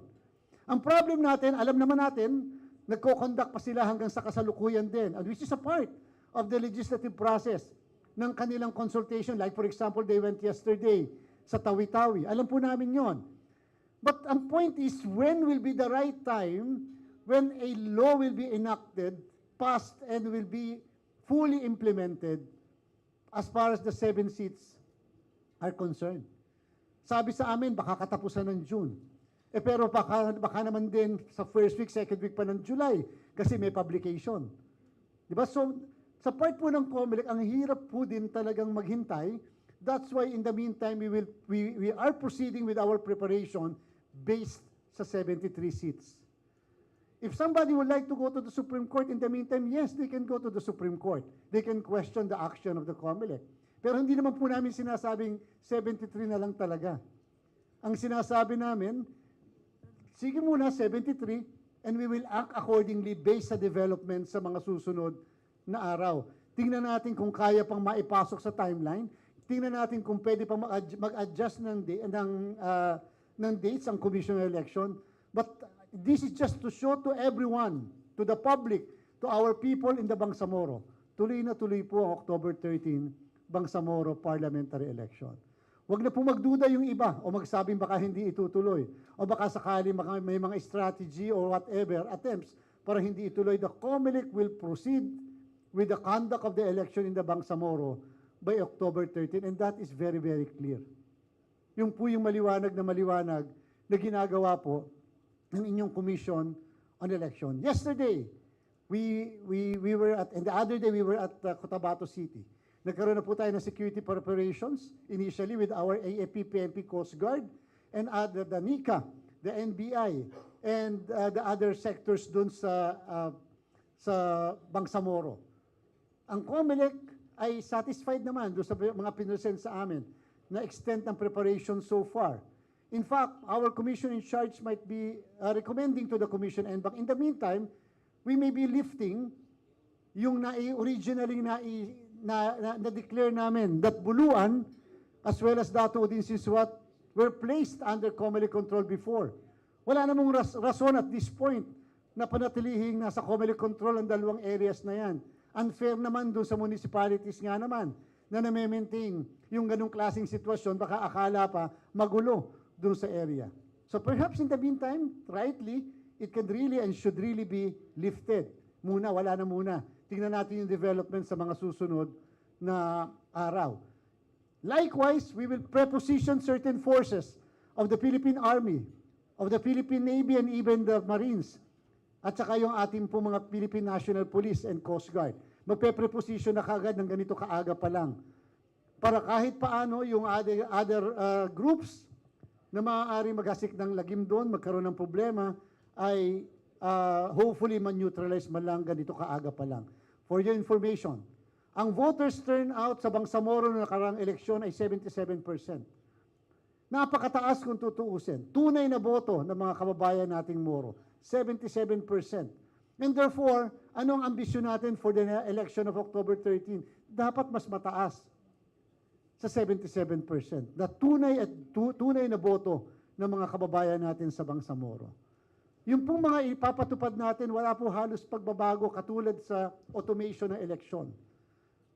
Ang problem natin, alam naman natin, nagko-conduct pa sila hanggang sa kasalukuyan din, and which is a part of the legislative process ng kanilang consultation. Like for example, they went yesterday sa Tawi-Tawi. Alam po namin yon. But ang point is, when will be the right time when a law will be enacted, passed, and will be fully implemented as far as the 7 seats are concerned? Sabi sa amin, baka katapusan ng June. Pero baka naman din sa first week, second week pa ng July. kasi may publication. Di ba? So, sa part po ng COMELEC, ang hirap po din talagang maghintay. That's why in the meantime, we are proceeding with our preparation based sa 73 seats. If somebody would like to go to the Supreme Court in the meantime, yes, they can go to the Supreme Court. They can question the action of the COMELEC. Pero hindi naman po namin sinasabing 73 na lang talaga. Ang sinasabi namin, sige muna 73, and we will act accordingly based sa development sa mga susunod na araw. Tingnan natin kung kaya pang maipasok sa timeline. Tingnan natin kung pwede pang mag-adjust ng dates ang Commission on Election. But this is just to show to everyone, to the public, to our people in the Bangsamoro. Tuloy na tuloy po ang October 13, Bangsamoro Parliamentary Election. Huwag na po magduda yung iba o magsabing baka hindi itutuloy o baka sakali may mga strategy or whatever attempts para hindi ituloy. The COMELEC will proceed with the conduct of the election in the Bangsamoro by October 13, and that is very, very clear. Yung po yung maliwanag na ginagawa po ng inyong Commission on Election. Yesterday, we were at, and the other day we were at Cotabato City. Nagkaroon na po tayo ng security preparations initially with our AFP, PNP, Coast Guard, and the NICA, the NBI, and the other sectors dun sa Bangsamoro. Ang COMELEC ay satisfied naman doon sa mga pinresent sa amin na extent ng preparation so far. In fact, our commission in charge might be recommending to the commission and in the meantime, we may be lifting yung originally na-declare namin that Buluan as well as Dato Udin Siswat were placed under COMELEC control before. Wala namang rason at this point na panatilihing nasa COMELEC control ang dalawang areas na yan. Unfair naman doon sa municipalities nga naman na na-maintain yung ganong klaseng sitwasyon, baka akala pa magulo doon sa area. So perhaps in the meantime, rightly, it can really and should really be lifted. Muna, wala na muna. Tingnan natin yung development sa mga susunod na araw. Likewise, we will preposition certain forces of the Philippine Army, of the Philippine Navy, and even the Marines, at saka yung ating po mga Philippine National Police and Coast Guard. Magpe-preposition na kagad ng ganito kaaga pa lang. Para kahit paano yung other groups na maaaring maghasik ng lagim doon, magkaroon ng problema, ay hopefully man-neutralize man lang ganito kaaga pa lang. For your information, ang voters turnout sa Bangsamoro na nakarang eleksyon ay 77%. Napakataas kung tutuusin. Tunay na boto ng mga kababayan nating Moro, 77%. And therefore, anong ambisyon natin for the election of October 13? Dapat mas mataas sa 77%. Na tunay na boto ng mga kababayan natin sa Bangsamoro. Yung pong mga ipapatupad natin, wala po halos pagbabago katulad sa automation ng eleksyon.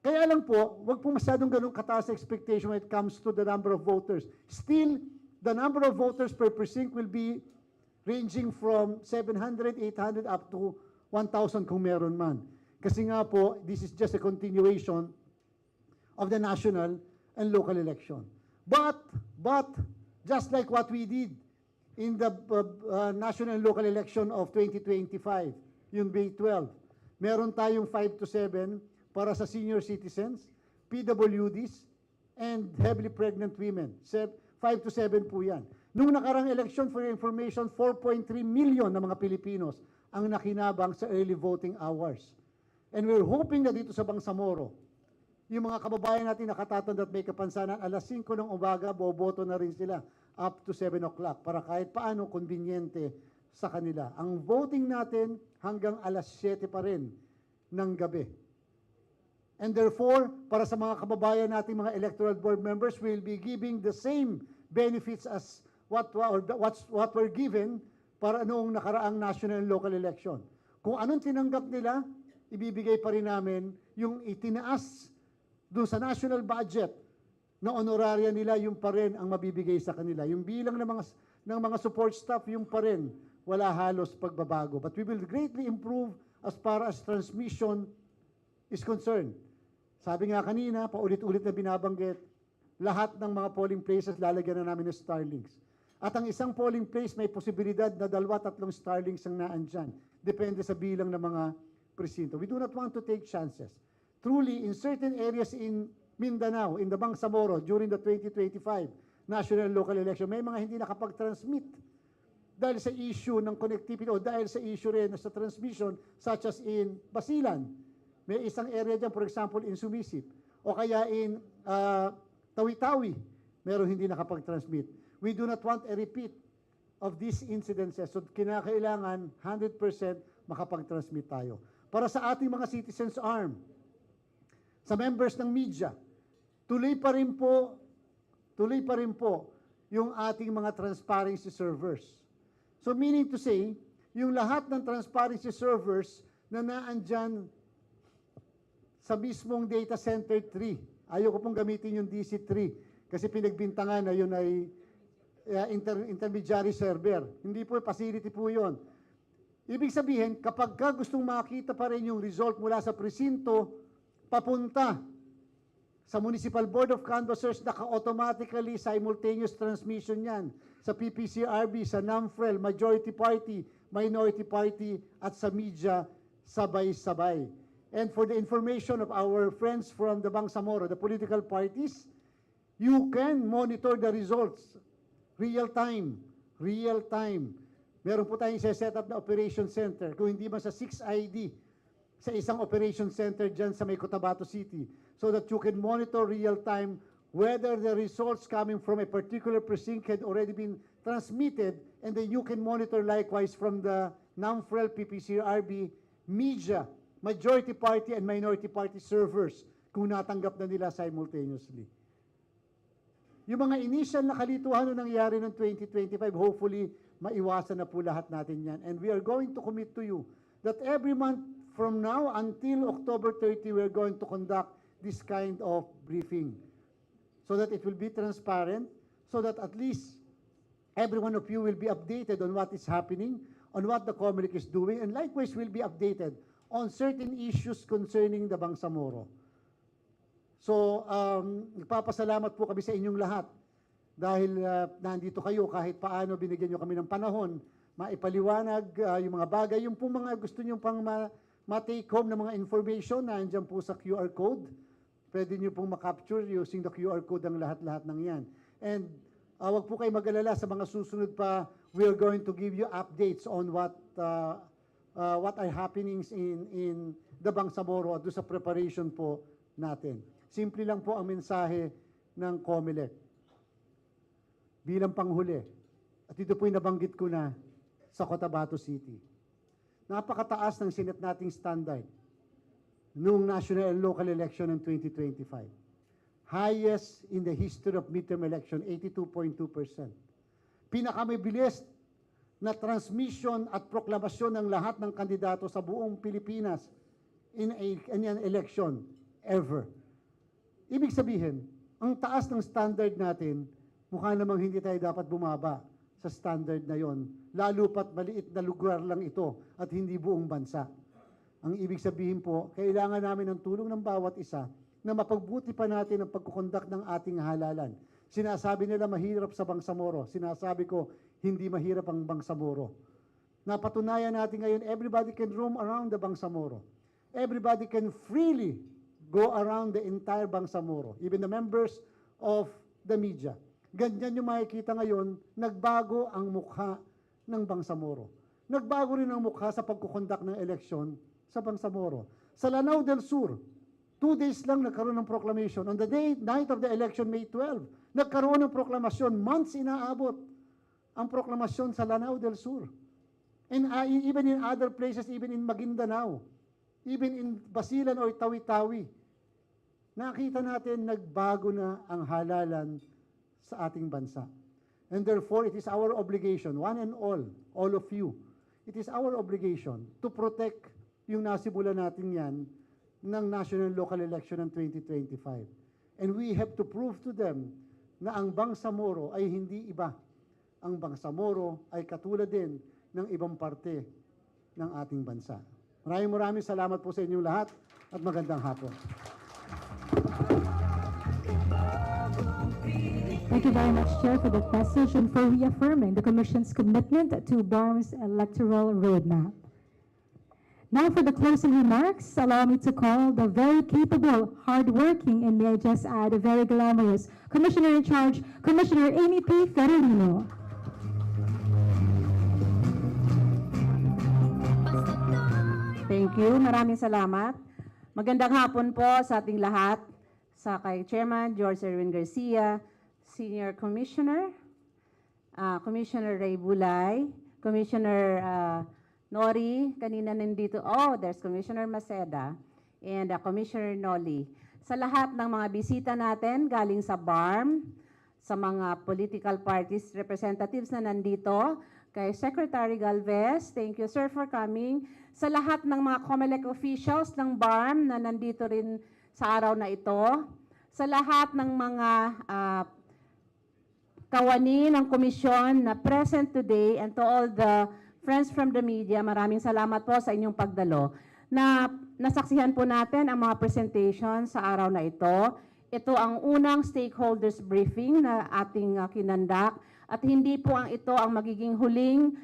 Kaya lang po, wag po masyadong ganun kataas expectation when it comes to the number of voters. Still, the number of voters per precinct will be ranging from 700, 800 up to 1,000 kung meron man. Kasi nga po, this is just a continuation of the national and local election. But, just like what we did in the national and local election of 2025, yung May 12, meron tayong 5 to 7 para sa senior citizens, PWDs, and heavily pregnant women. 5 to 7 po yan. Nung nakarang election, for information, 4.3 million na mga Pilipinos ang nakinabang sa early voting hours. And we're hoping na dito sa Bangsamoro, yung mga kababayan natin nakatatanda at may kapansanan, alas 5 ng umaga, boboto na rin sila up to 7 o'clock para kahit paano konbinyente sa kanila. Ang voting natin hanggang alas 7 pa rin ng gabi. And therefore, para sa mga kababayan nating mga electoral board members, we'll be giving the same benefits as what were given para noong nakaraang national and local election. Kung anong tinanggap nila, ibibigay pa rin namin yung itinaas doon sa national budget na honoraria nila, yung pa rin ang mabibigay sa kanila. Yung bilang ng mga support staff, yung pa rin, wala halos pagbabago. But we will greatly improve as far as transmission is concerned. Sabi nga kanina, paulit-ulit na binabanggit, lahat ng mga polling places lalagyan na namin ng Starlinks. At ang isang polling place may posibilidad na 2-3 starlings ang naandyan. Depende sa bilang ng mga presinto. We do not want to take chances. Truly, in certain areas in Mindanao, in the Bangsamoro, during the 2025 national and local election, may mga hindi nakapag-transmit dahil sa issue ng connectivity o dahil sa issue rin sa transmission, such as in Basilan. May isang area dyan, for example, in Sumisip. O kaya in Tawi-Tawi, meron hindi nakapag-transmit. We do not want a repeat of these incidences. So, kinakailangan 100% makapag-transmit tayo. Para sa ating mga citizens arm, sa members ng media, tuloy pa rin po yung ating mga transparency servers. So, meaning to say, yung lahat ng transparency servers na naandyan sa mismong data center 3. Ayoko pong gamitin yung DC3 kasi pinagbintangan na yun ay intermediary server. Hindi po, facility po yun. Ibig sabihin, kapag ka gustong makita pa rin yung result mula sa presinto, papunta sa Municipal Board of Canvassers, naka-automatically simultaneous transmission yan. Sa PPCRB, sa NAMFREL, Majority Party, Minority Party, at sa media, sabay-sabay. And for the information of our friends from the Bangsamoro, the political parties, you can monitor the results. Real time. Meron po tayong set up na operation center. Kung hindi man sa 6ID, sa isang operation center dyan sa may Cotabato City, so that you can monitor real time whether the results coming from a particular precinct had already been transmitted, and then you can monitor likewise from the NAMFREL, PPCRB, media, majority party and minority party servers kung natanggap na nila simultaneously. Yung mga initial na kalituhan na nangyari ng 2025, hopefully, maiwasan na po lahat natin yan. And we are going to commit to you that every month from now until October 30, we are going to conduct this kind of briefing so that it will be transparent, so that at least every one of you will be updated on what is happening, on what the COMELEC is doing, and likewise will be updated on certain issues concerning the Bangsamoro. So, nagpapasalamat po kami sa inyong lahat dahil nandito kayo kahit paano binigyan nyo kami ng panahon, maipaliwanag yung mga bagay, yung po mga gusto nyo pang ma-take home ng mga information, nandiyan po sa QR code. Pwede nyo pong makapture using the QR code ang lahat-lahat ng yan. And wag po kayo mag-alala sa mga susunod pa, we are going to give you updates on what are happenings in the Bangsamoro at sa preparation po natin. Simple lang po ang mensahe ng COMELEC. Bilang panghuli, at ito po'y nabanggit ko na sa Cotabato City. Napakataas ng sinet nating standard noong national and local election ng 2025. Highest in the history of midterm election, 82.2%. Pinakamabilis na transmission at proklamasyon ng lahat ng kandidato sa buong Pilipinas in an election ever. Ibig sabihin, ang taas ng standard natin, mukha namang hindi tayo dapat bumaba sa standard na yon, lalo pat maliit na lugar lang ito at hindi buong bansa. Ang ibig sabihin po, kailangan namin ng tulong ng bawat isa na mapagbuti pa natin ang pagkukondak ng ating halalan. Sinasabi nila mahirap sa Bangsamoro. Sinasabi ko, hindi mahirap ang Bangsamoro. Napatunayan natin ngayon, everybody can roam around the Bangsamoro. Everybody can freely go around the entire Bangsamoro, even the members of the media. Ganyan yung makikita ngayon, nagbago ang mukha ng Bangsamoro. Nagbago rin ang mukha sa pagkukondak ng eleksyon sa Bangsamoro. Sa Lanao del Sur, 2 days lang nagkaroon ng proclamation. On the night of the election, May 12, nagkaroon ng proklamasyon. Months inaabot ang proklamasyon sa Lanao del Sur. And even in other places, even in Maguindanao, even in Basilan or Tawi-Tawi, nakita natin nagbago na ang halalan sa ating bansa. And therefore, it is our obligation, one and all of you, it is our obligation to protect yung nasimulan natin yan ng national local election ng 2025. And we have to prove to them na ang Bangsamoro ay hindi iba. Ang Bangsamoro ay katulad din ng ibang parte ng ating bansa. Maraming salamat po sa inyong lahat at magandang hapon. Thank you very much, Chair, for that message and for reaffirming the Commission's commitment to Barmm's electoral roadmap. Now for the closing remarks, allow me to call the very capable, hardworking, and may I just add, a very glamorous Commissioner in Charge, Commissioner Amy P. Ferrolino. Thank you. Maraming salamat. Magandang hapon po sa ating lahat, sa kay Chairman George Erwin Garcia, Senior Commissioner, Commissioner Ray Bulay, Commissioner Nori, kanina nandito, there's Commissioner Maceda, and Commissioner Noli. Sa lahat ng mga bisita natin galing sa Barmm, sa mga political parties representatives na nandito, kay Secretary Galvez, thank you sir for coming. Sa lahat ng mga COMELEC officials ng Barmm na nandito rin sa araw na ito, sa lahat ng mga kawani ng komisyon na present today, and to all the friends from the media, maraming salamat po sa inyong pagdalo. Nasaksihan po natin ang mga presentation sa araw na ito. Ito ang unang stakeholders briefing na ating kinandak, at hindi po ito ang magiging huling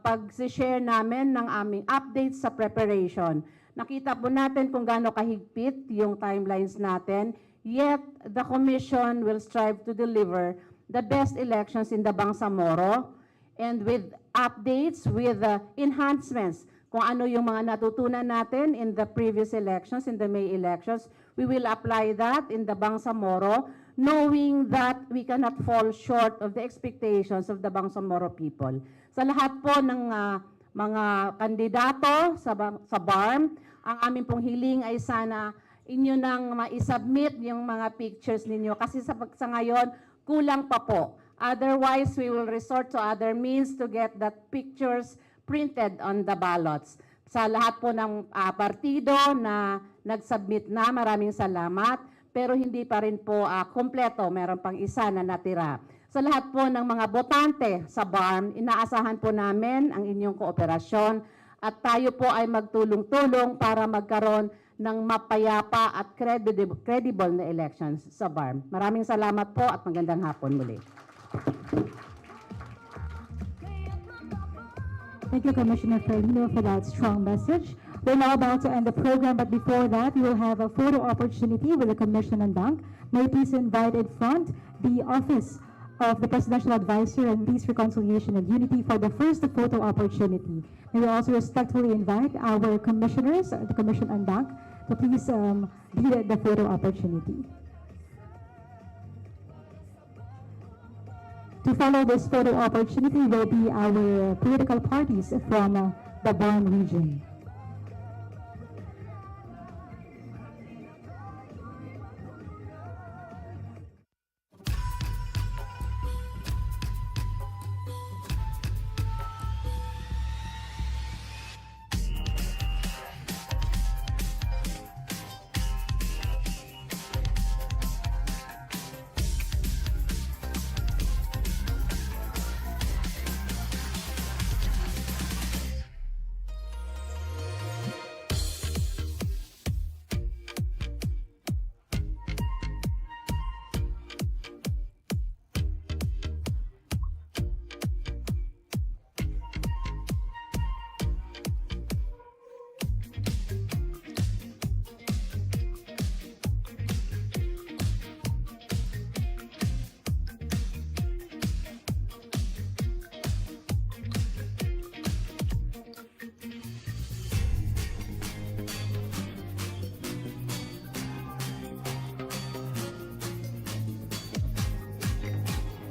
pag-share namin ng aming updates sa preparation. Nakita po natin kung gaano kahigpit yung timelines natin, yet the Commission will strive to deliver the best elections in the Bangsamoro, and with updates, with enhancements, kung ano yung mga natutunan natin in the previous elections, in the May elections, we will apply that in the Bangsamoro, knowing that we cannot fall short of the expectations of the Bangsamoro people. Sa lahat po ng mga kandidato sa Barmm, ang aming pong hiling ay sana inyo nang ma-submit yung mga pictures ninyo, kasi sa ngayon, kulang pa po. Otherwise, we will resort to other means to get that pictures printed on the ballots. Sa lahat po ng partido na nag-submit na, maraming salamat. Pero hindi pa rin po kompleto, meron pang isa na natira. Sa lahat po ng mga botante sa Barmm, inaasahan po namin ang inyong kooperasyon at tayo po ay magtulong-tulong para magkaroon ng mapayapa at credible na elections sa Barmm. Maraming salamat po at magandang hapon muli. Thank you, Commissioner Ferrolino, for that strong message. We're now about to end the program, but before that, we will have a photo opportunity with the Commission and Bank. May I please invite in front the Office of the Presidential Advisor and Peace, Reconciliation and Unity for the first photo opportunity. May we also respectfully invite our commissioners, the Commission and Bank, to please be the photo opportunity. To follow this photo opportunity will be our political parties from the Barmm region.